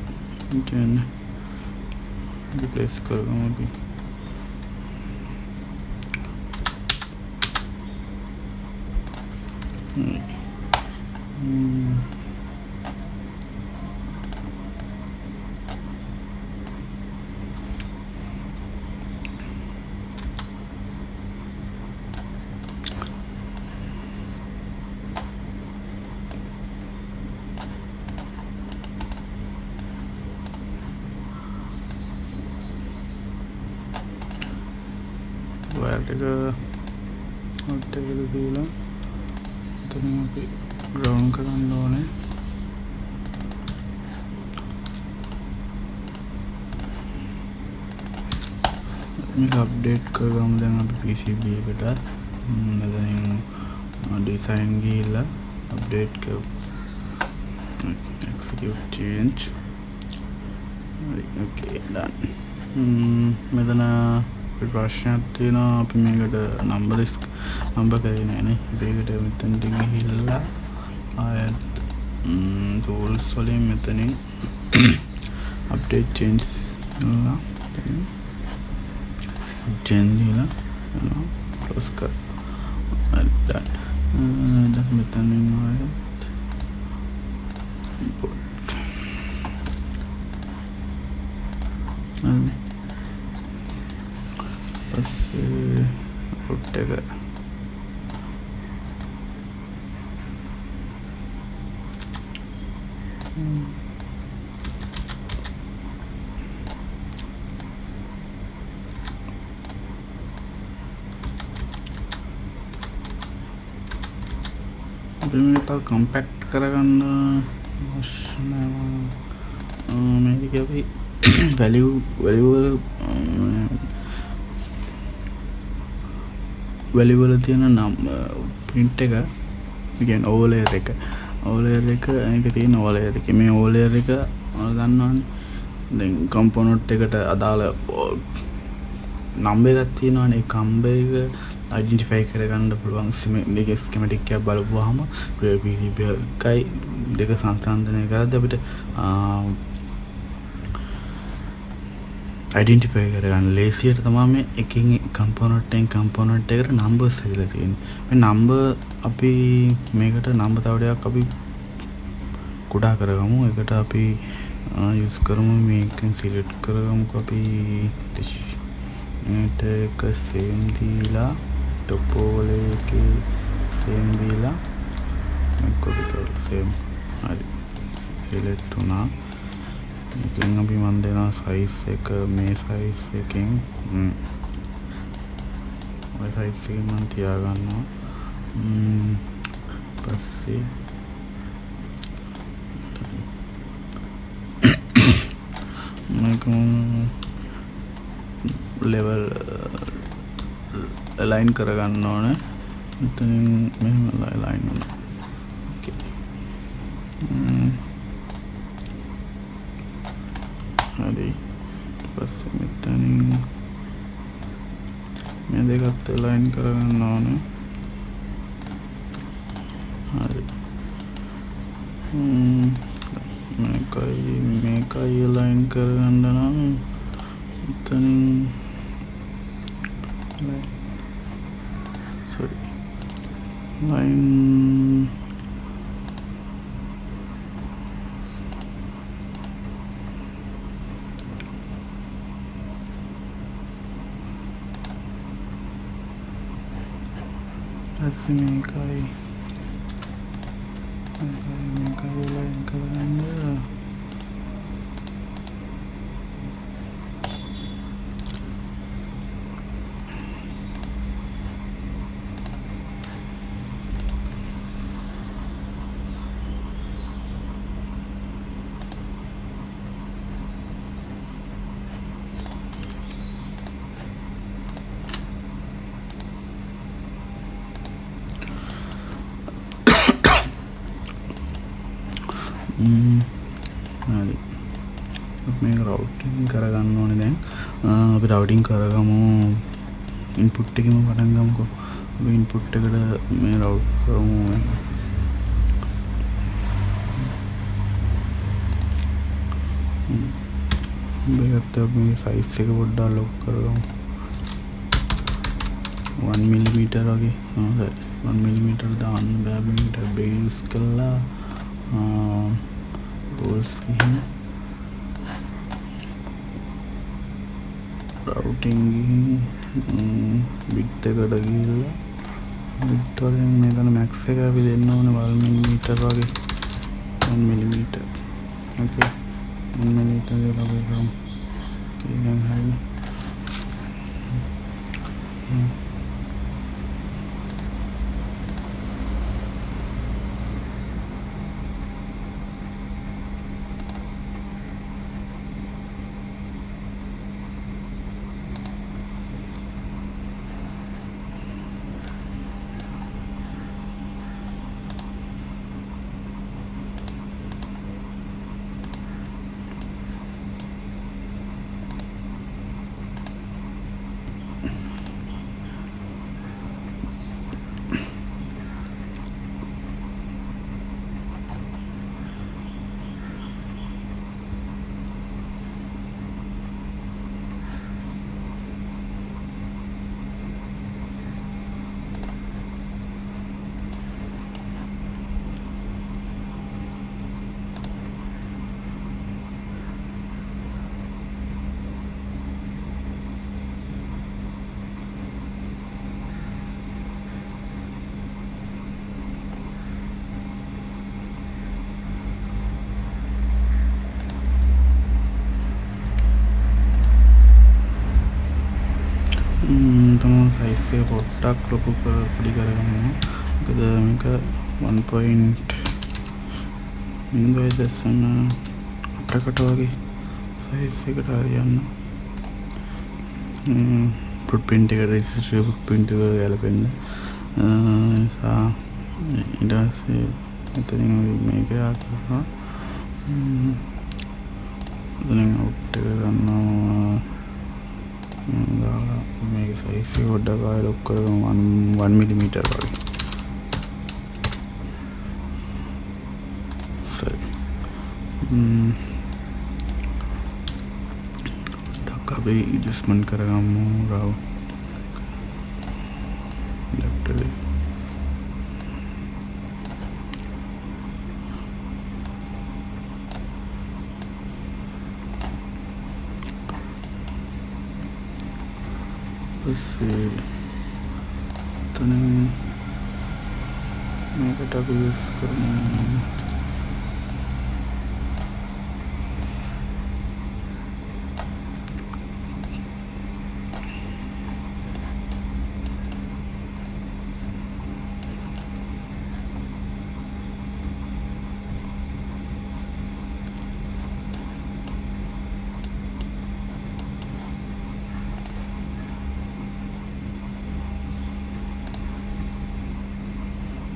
කියන්නේ රිප්ලේස් කරගමු අපි. වයර් එක දීලා එතනින් අපි ග්‍රවුන්ඩ් කරන්න ඕනේ. මේක අප්ඩේට් කරගමු දැන් අපි PCB එකට. එතනින් ඩිසයින් ගිහිල්ලා අප්ඩේට් කරමු. execute change. okay done. මෙතන ප්‍රශ්නයක් තියෙනවා. අපි මේකට නම්බර් කරේ නෑනේ. මේකට මෙතනට ගිහිල්ලා ආයත් tools වලින් මෙතනින් update change කරලා දීලා close කර. දැන් මෙතනින් ආයත් import output එක මේක කම්පැක්ට් කරගන්න අවශ්‍ය නැහැ. මේක අපි value වැලි වල තියෙන නම් print එක කියන්නේ overlayer එක ඒක තියෙන overlayer එක මේ overlayer එක දන්නවනේ දැන් component එකට අදාළ number එකක් තියෙනවනේ ඒ number එක identify කරගන්න පුළුවන් මේක schematic එකක් බලපුවාම PCB එකයි දෙක සංසන්දනය කරද්දී අපිට identify කරගන්න ලේසියට තමයි මේ එකකින් component එකට numbers හැදලා තියෙන්නේ. මේ number අපි මේකට number තව ටිකක් අපි කුඩා කරගමු. ඒකට අපි use කරමු මේකෙන් select කරගමුකෝ අපි මේට එක same දීලා top වල එකේ same දීලා මේක same හරි select වුණා. මේකෙන් අපි මන් දෙනවා size එක මේ size එකෙන් ඔය size එක මන් තියාගන්නවා. පස්සේ මේක level align කරගන්න ඕනේ. එතනින් මෙහෙම align වෙනවා. okay හරි පස්සේ මෙතනින් මේ දෙකත් align කරගන්න ඕනේ. හරි මේකයි align කරගන්න නම් එතනින් line මේකයි line කරගන්න හරි මේක routing කරගන්න ඕනේ දැන් අපි routing කරගමු input එකෙම පටන් ගමුකෝ අපි input එකට මේ route කරමු මේකට මේ size එක පොඩ්ඩක් lock කරගමු 1 mm වගේ හරි 1 mm දාන්න බෑ මේකට base කරලා rules ගිහින් routing ගිහින් bit එකට ගිහිල්ලා bit වලින් මෙතන max එක අපි දෙන්න ඕනේ 1 mm වගේ 1 mm okay 1 mm දාලා බලමු දැන් හරි තම සයිස් එක පොඩ්ඩක් ලොකු පොඩි කරගමු. මොකද මේක 1.0.8කට වගේ සයිස් එකට හරියන්න. ෆුට්ප්‍රින්ට් එක රෙජිස්ටර් ෆුට්ප්‍රින්ට් එක ගැලපෙන්න නිසා ඊට පස්සේ එතනින් මේක ආවා එතනින් අවුට් එක ගන්නවා දාලා මේක සයිස් එක පොඩ්ඩක් ආයෙ ලොක් කරගමු 1 මිලිමීටර් වගේ සරි අපි ඇඩ්ජස්ට්මන්ට් කරගමු රව ලෙෆ්ට් එක පස්සේ තනින් මේකට අපි යූස් කරමු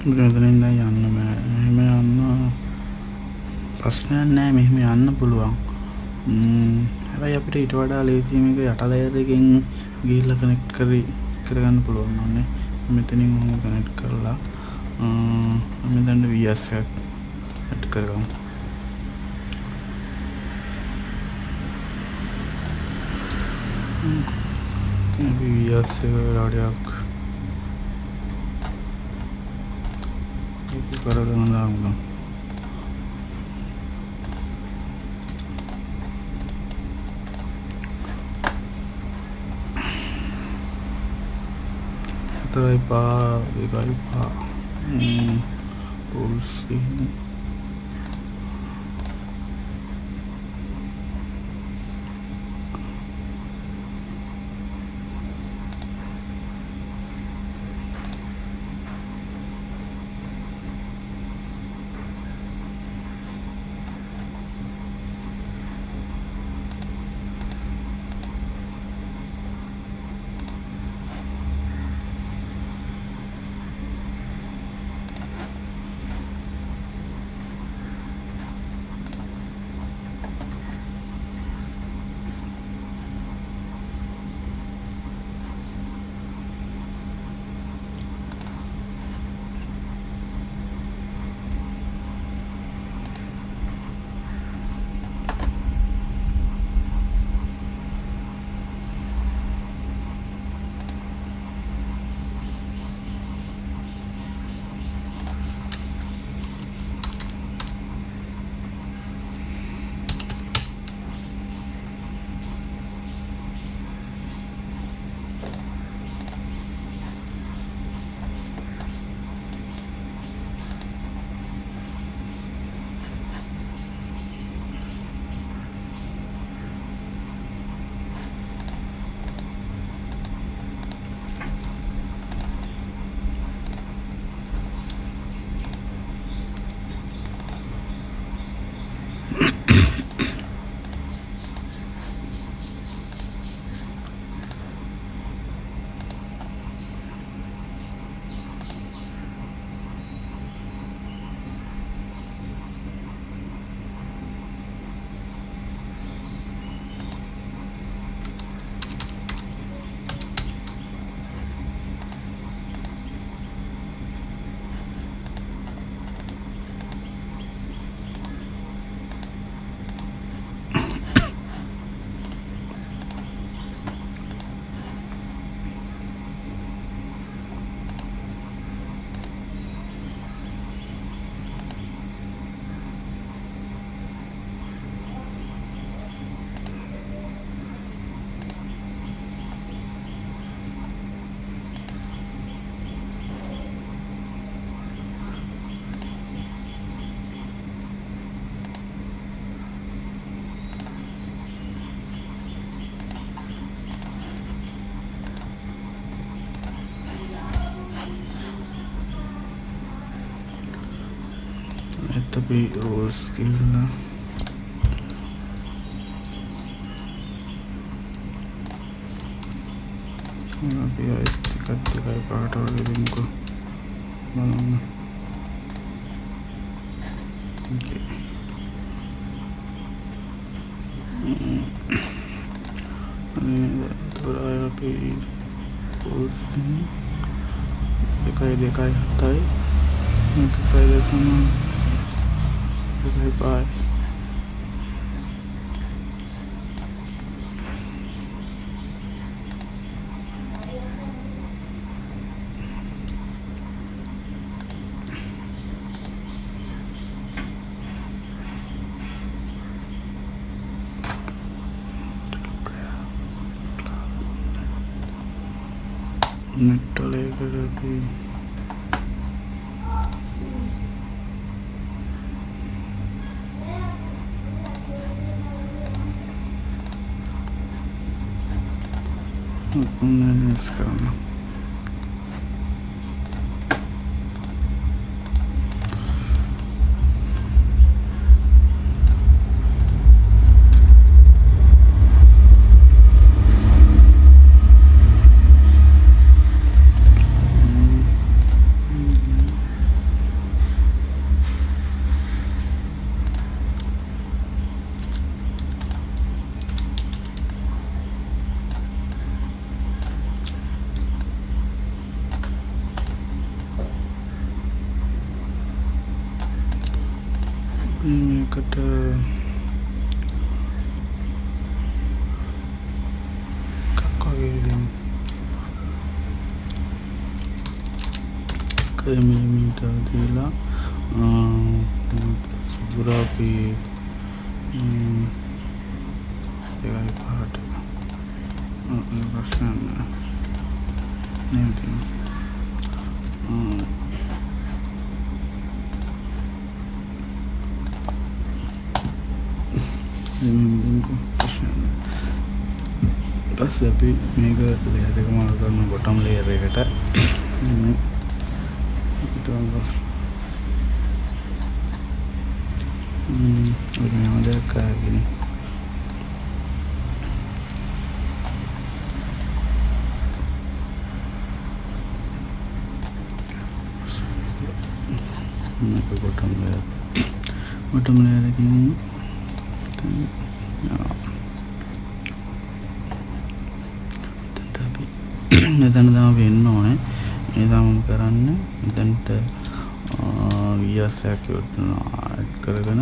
මෙතනින් දැන් යන්න බෑ. එහෙම යන්න ප්‍රශ්නයක් නෑ. මෙහෙම යන්න පුළුවන්. හැබැයි අපිට ඊට වඩා ලේසි මේක යට ලේයර් එකෙන් ගිහිල්ලා කනෙක්ට් කරගන්න පුළුවන් නෝනේ. මෙතනින් මම කනෙක්ට් කරලා මෙතන VS එකක් ඇඩ් කරගමු. VS එක රාඩියක් කරගෙන දාමු. හතරයි පහ දෙකයි පහ rules ini tapi rules gila. අපි අයිත් එකත් එකයි පාට වගේ දෙමුකෝ බලන්න. ඕකේ අපි එකයි දෙකයි හතයි එකයි දෙකම එකයි පහයි නෙට්ටලයකට අපි කරන්න. මේකට මිලිමීටර් දීලා සුරාපි දෙකයි පාට ප්‍රශ්න නේද? පස්සේ අපි මේක ලේයර් එක මාරු කරන බොටම් ලේයර් එකට මේක දැක්කාගෙන මේක බොටම් ලේයර් එකකින් මෙතන තමයි වෙන්න ඕනේ. මේ තමයි කරන්න. මෙතනට වියස්යක් ඇඩ් කරගෙන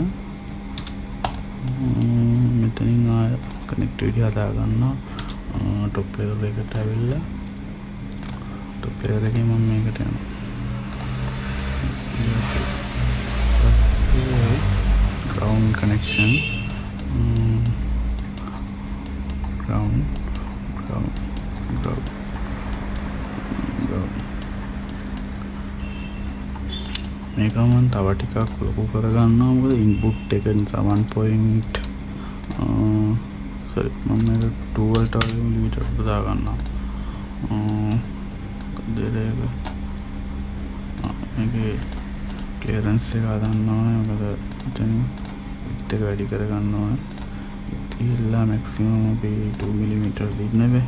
මෙතනින් ආය කනෙක්ටිවිටි හදා ගන්නවා. টොප් ලෙවල් එකට ඇවිල්ලා টොප් ලෙවල් එකේ මම මේකට යනවා. ground connection ground මේක මම තව ටිකක් ලොකු කරගන්නවා. මොකද ඉන්පුට් එක නිසා 1. sorry මම මේක 2 වලට වගේ මිලිමීටර් දා ගන්නවා. දෙලේක මේකේ ක්ලියරන්ස් එක හදන්න ඕනේ. මොකද එතන විත් එක වැඩි කරගන්න ඕනේ. ඉතින්ලා මැක්සිමම් අපි 2 මිලිමීටර් දෙන්න බෑ.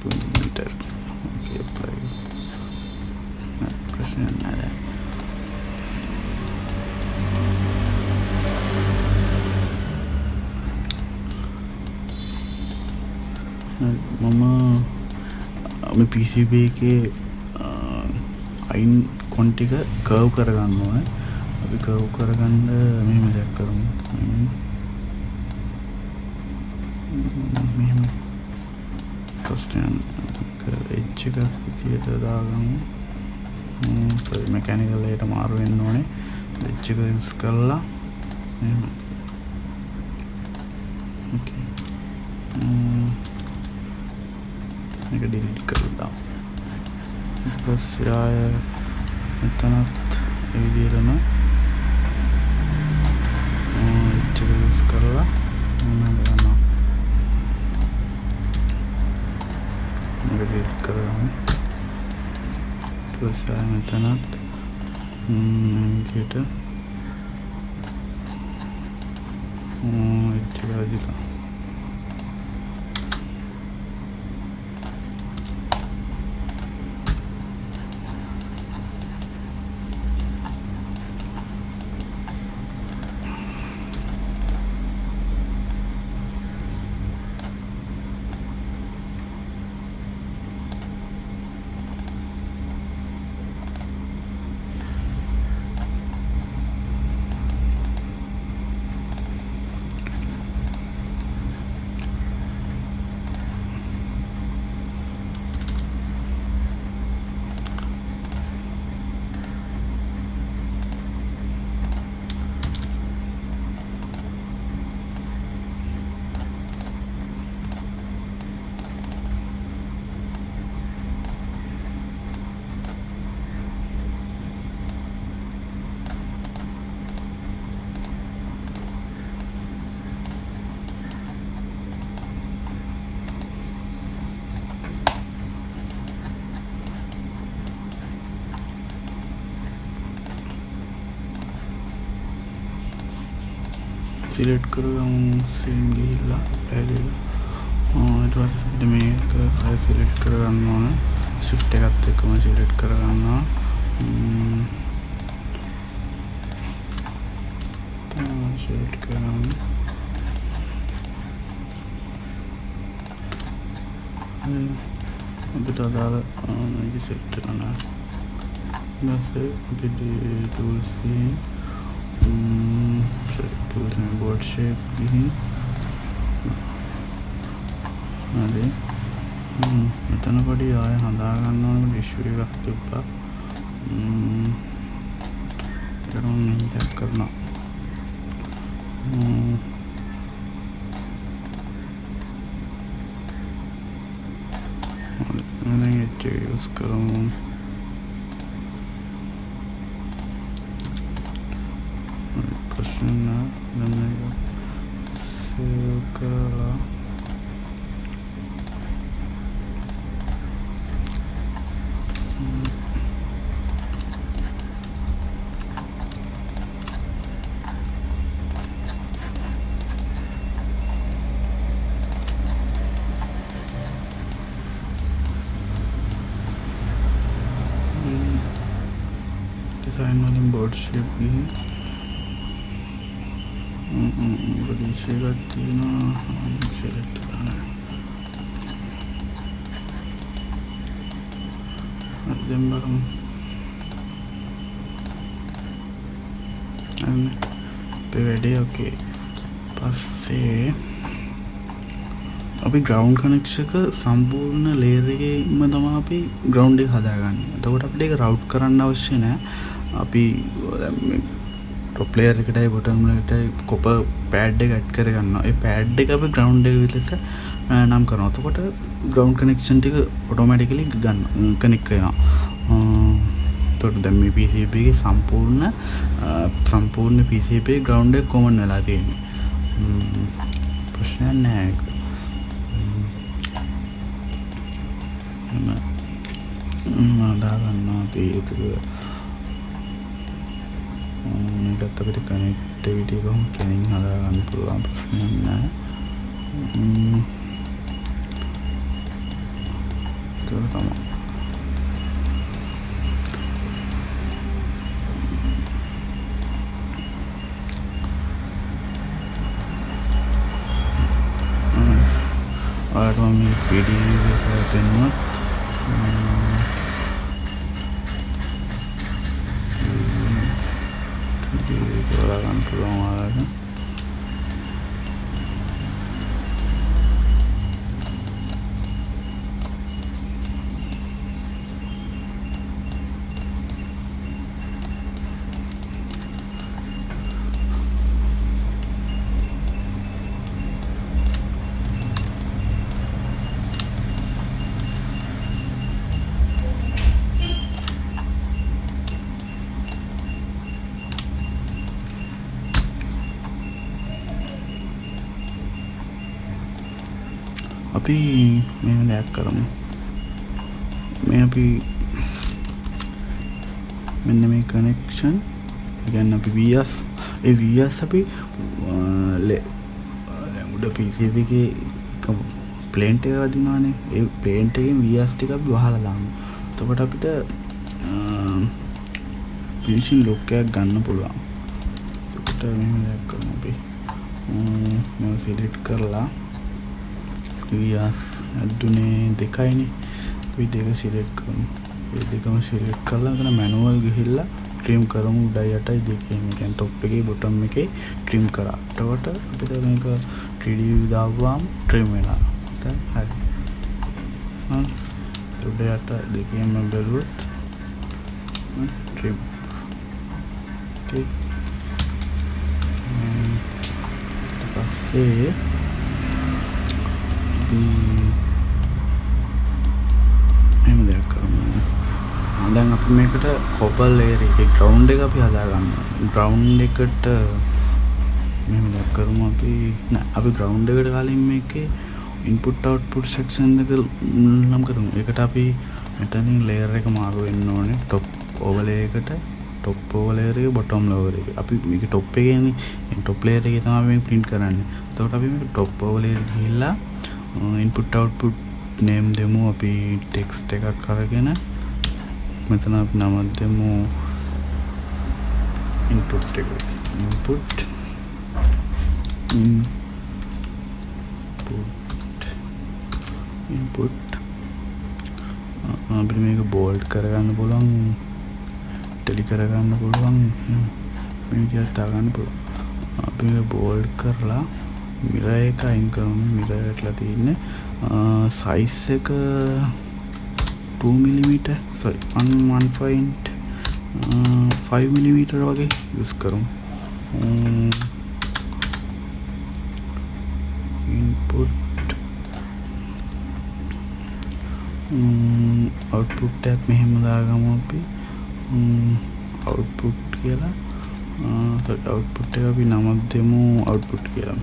2 මිලිමීටර් ඕකේ apply ප්‍රශ්න නැහැ. මම මේ PCB එකේ අයින් කොන් ටික කර්ව් කරගන්න ඕනේ. අපි කර්ව් කරගන්න මෙහෙම දෙයක් කරමු. මෙහෙම කොස්ටන් එච්ච එක විදියට දාගමු. මෙකැනිකල් එකට මාරු වෙන්න ඕනේ. එච්ච එක යූස් කරලා මෙහෙම ඕකේ මේක ඩිලීට් කරලා දාමු. ඊට පස්සේ ආය මෙතනත් ඒ විදිහටම එච්ච එක යූස් කරලා මොනවද කරනවා මේක ඩිලීට් කරගමු. ඊට පස්සේ ආය මෙතනත් විදිහට එච්ච එක අධික සිලෙක්ට් කරගමු සීන් ගිහිල්ලා ඊට පස්සේ මේක ආයෙ සිලෙක්ට් කරගන්න ඕන shift එකත් එක්කම සිලෙක්ට් කරගන්නවා සිලෙක්ට් කරගන්න අපිට අදාළ මේක සෙට් කරනවා ඊපස්සේ අපිට tools ගිහින් tools and board shape ගිහින් හරි මෙතන පොඩි ආය හදා ගන්න ඕනේ issue එකක් තිබ්බා ඒක නම් ඉන්ටර් කරනවා मैंने ये यूज़ करूँ प्रश्न सेव करा डिज़ाइन वाली बोर्ड शेप भी है नीचे का तीनों सेलेक्ट करना है रेडी ओके පස්සේ අපි ග්‍රවුන්ඩ් කනෙක්ෂන් එක සම්පූර්ණ ලේයර් එකේම තමයි අපි ග්‍රවුන්ඩ් එක හදාගන්නේ. එතකොට අපිට ඒක රවුට් කරන්න අවශ්‍ය නැහැ. අපි දැන් මේ টොප් ලේයර් එකටයි බොටම් එකටයි කොපර් පෑඩ් එක ඇඩ් කරගන්නවා. ඒ පෑඩ් එක අපි ග්‍රවුන්ඩ් එක විදිහට නම් කරනවා. එතකොට ග්‍රවුන්ඩ් කනෙක්ෂන් ටික ඔටෝමැටිකලි ගන්න කනෙක්ට් වෙනවා. එතකොට දැන් මේ PCB එකේ සම්පූර්ණ PCB එකේ ග්‍රවුන්ඩ් එක කොමන් වෙලා තියෙන්නේ. ප්‍රශ්නයක් නැහැ ඒක. හදාගන්නවා අපි ඒක මේකත් අපිට කනෙක්ටිවිටි එක කොහොම කෙනින් හදාගන්න පුළුවන් ප්‍රශ්නයක් නැහැ. ඒක තමයි. और मैं वीडियो करते हैं कंट्रोल हमारा है අපි මෙහෙම දෙයක් කරමු. මේ අපි මෙන්න මේ කනෙක්ෂන් කියන්නේ අපි VS ඒ VS අපි උඩ PCB එකේ ප්ලේන්ට් එක වදිනවානේ. ඒ ප්ලේන්ට් එකෙන් VS ටික අපි වහලා දාමු. එතකොට අපිට ෆිනිෂින් ලුක් එකක් ගන්න පුළුවන්. ඒකට මෙහෙම දෙයක් කරමු අපි. මම සිලෙක්ට් කරලා VS අදුනේ දෙකයිනේ. අපි දෙක සිලෙක්ට් කරමු. ඒ දෙකම සිලෙක්ට් කරලා එතන මැනුවල් ගිහිල්ලා ට්‍රිම් කරමු උඩයි යටයි දෙකේම. කියන්නේ টොප් එකේ බොටම් එකේ ට්‍රිම් කරා. එතකොට අපිට මේක 3D view දාපුවාම ට්‍රිම් වෙනවා. හරි. උඩ යට දෙකේම බැලුවොත් ට්‍රිම්. ඕකේ. ඊට පස්සේ එහෙම දෙයක් කරමු. දැන් අපි මේකට කොපර් ලේයර් එකේ ග්‍රවුන්ඩ් එක අපි හදාගන්නවා. ග්‍රවුන්ඩ් එකට මෙහෙම දෙයක් කරමු අපි. නෑ අපි ග්‍රවුන්ඩ් එකට කලින් මේකේ ඉන්පුට් අවුට්පුට් සෙක්ෂන් එක නම් කරමු. ඒකට අපි මෙතනින් ලේයර් එක මාරු වෙන්න ඕනේ. টොප් ඕවර්ලේ එකට ටොප් ලේයර් එක බොටම් ලේයර් එක. අපි මේක ටොප් එකේනේ. ටොප් ලේයර් එකේ තමයි මේ print කරන්නේ. එතකොට අපි මේක ටොප් ලේයර් ගිහිල්ලා input output name දෙමු. අපි text එකක් අරගෙන මෙතන අපි නමක් දෙමු input එක. input අපිට මේක bold කරගන්න පුළුවන්, ටෙලි කරගන්න පුළුවන්, මේ විදිහට දාගන්න පුළුවන්. අපි මේක bold කරලා mirror එක අයින් කරමු. mirror එකලා තියෙන්නේ size එක 2 mm sorry 1.5 mm වගේ use කරමු. input output එකත් මෙහෙම දාගමු අපි. output කියලා sorry output එක අපි නමක් දෙමු output කියලා.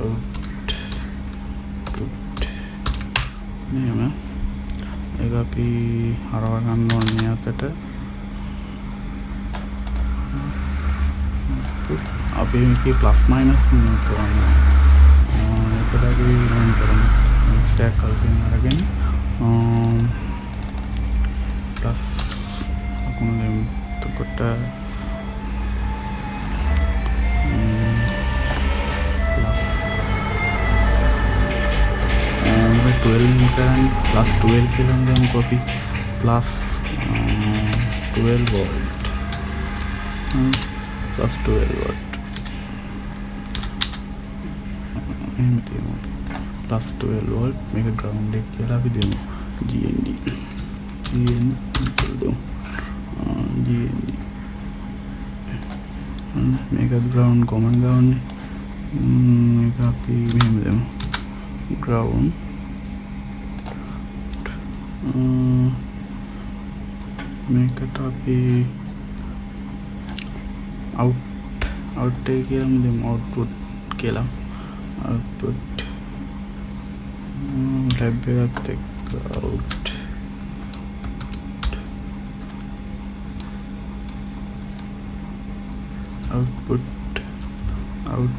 output නේම ඒක අපි හරව ගන්න ඕනේ අතට. අපි මේකේ plus minus කරනවා. ඒකට අපි රන් කරමු. stack කල්පින් අරගෙන plus අකුණු දෙමු. එතකොට plus 12 කරන් plus 12 කියලා දෙමු copy plus 12 volt plus 12 volt එහෙම තියමු. plus 12 volt මේක ground එක කියලා අපි දෙමු GND කියලා දෙමු. GND මේක ground common ground මේක අපි මෙහෙම දෙමු ground මේකට අපි out එක කියලා දෙමු output කියලා. output tab එකත් එක්ක output out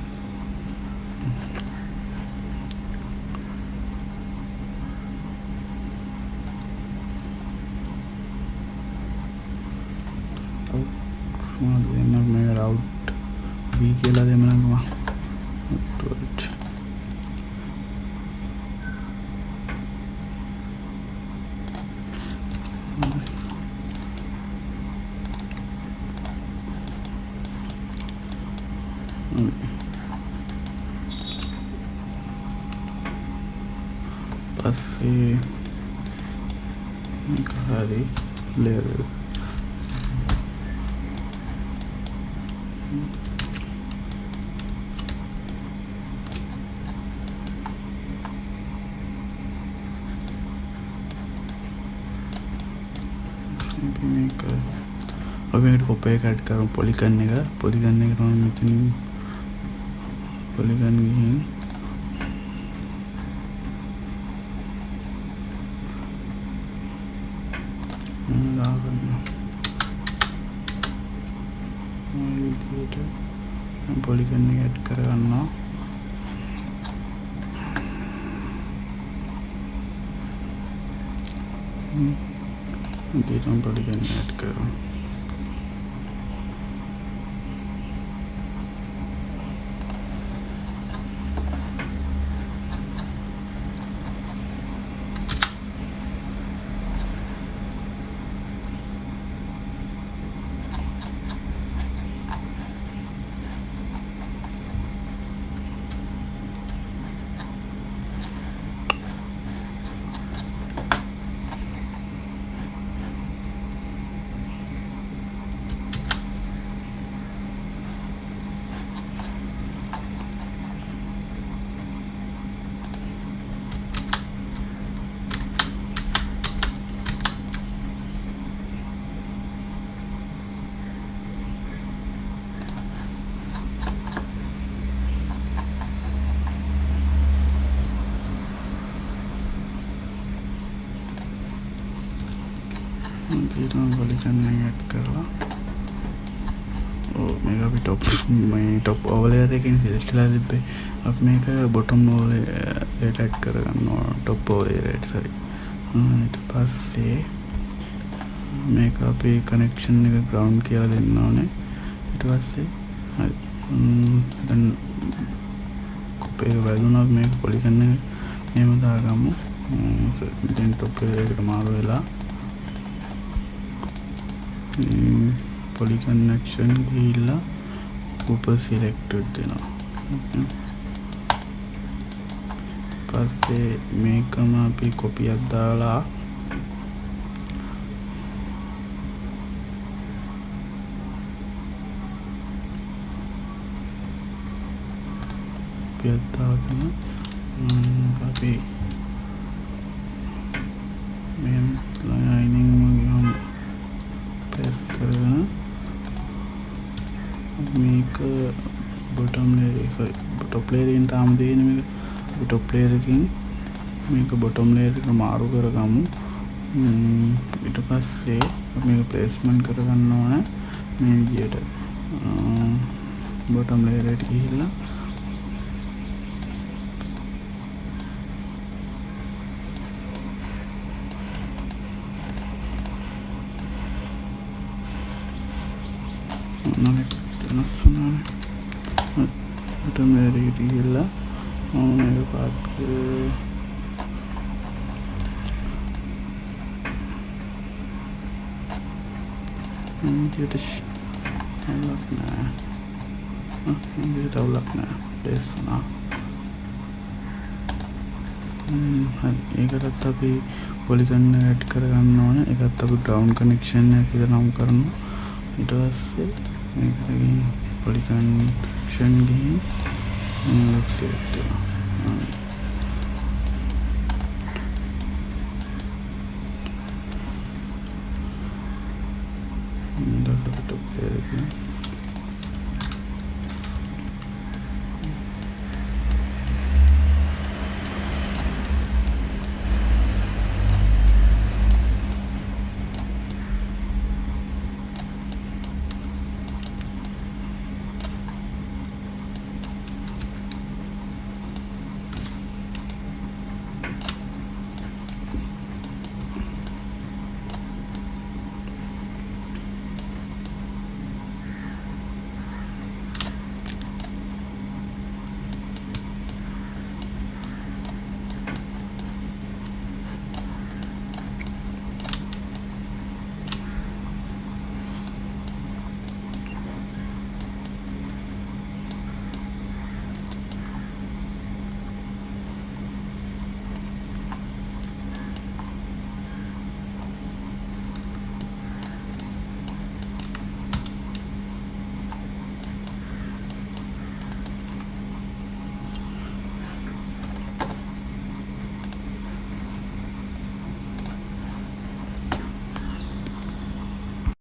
V කියලා දෙමු නම් output පස්සේ හරි layer මේක අපි මේකට පොප් එක ඇඩ් කරමු. පොලිගන් එකට මම මෙතන පොලිගන් ගිහින් දාගන්න. මේ විදිහට පොලිගන් එක ඇඩ් කරගන්නවා. Kita polygon add करो. Kita polygon add करवा අපි ටොප් ඕවර් එකකින් සිලෙක්ට් කරලා තිබ්බේ. අපි මේක බොටම් ඕවර් එකට ඇඩ් කරගන්නවා. ටොප් ඕවර් එකට සරි. ඊට පස්සේ මේක අපි කනෙක්ෂන් එක ග්‍රවුන්ඩ් කියලා දෙන්න ඕනේ. ඊට පස්සේ හරි. දැන් කොපේ එක වැදුණා මේක පොලිගන් එක මෙහෙම දාගමු. දැන් ටොප් එකට මාරු වෙලා polygon action ගිහිල්ලා super selected දෙනවා. පස්සේ මේකම අපි කොපියක් දාලා කොපියක් දාගෙන අපි මෙන් ලයිනින් ගියම press කරගෙන මේක bottom layer sorry top layer එකෙන් තාම දෙන්නේ මේක අපි top layer එකකින් මේක bottom layer එකට මාරු කරගමු. ඊට පස්සේ අපි මේක placement කරගන්න ඕනේ මේ විදියට bottom layer එකට ගිහිල්ලා bottom layer එකට ගිහිල්ලා මේක පාත් ඒකටත් අපි පොලිගන් ඇඩ් කරගන්න ඕනේ. ඒකත් අපි ග්‍රවුන්ඩ් කනෙක්ෂන් එක විතර නම් කරනවා. ඊට පස්සේ මේකට ගිහින් polygon කනෙක්ෂන් ගිහින් select කරනවා. top layer එකේ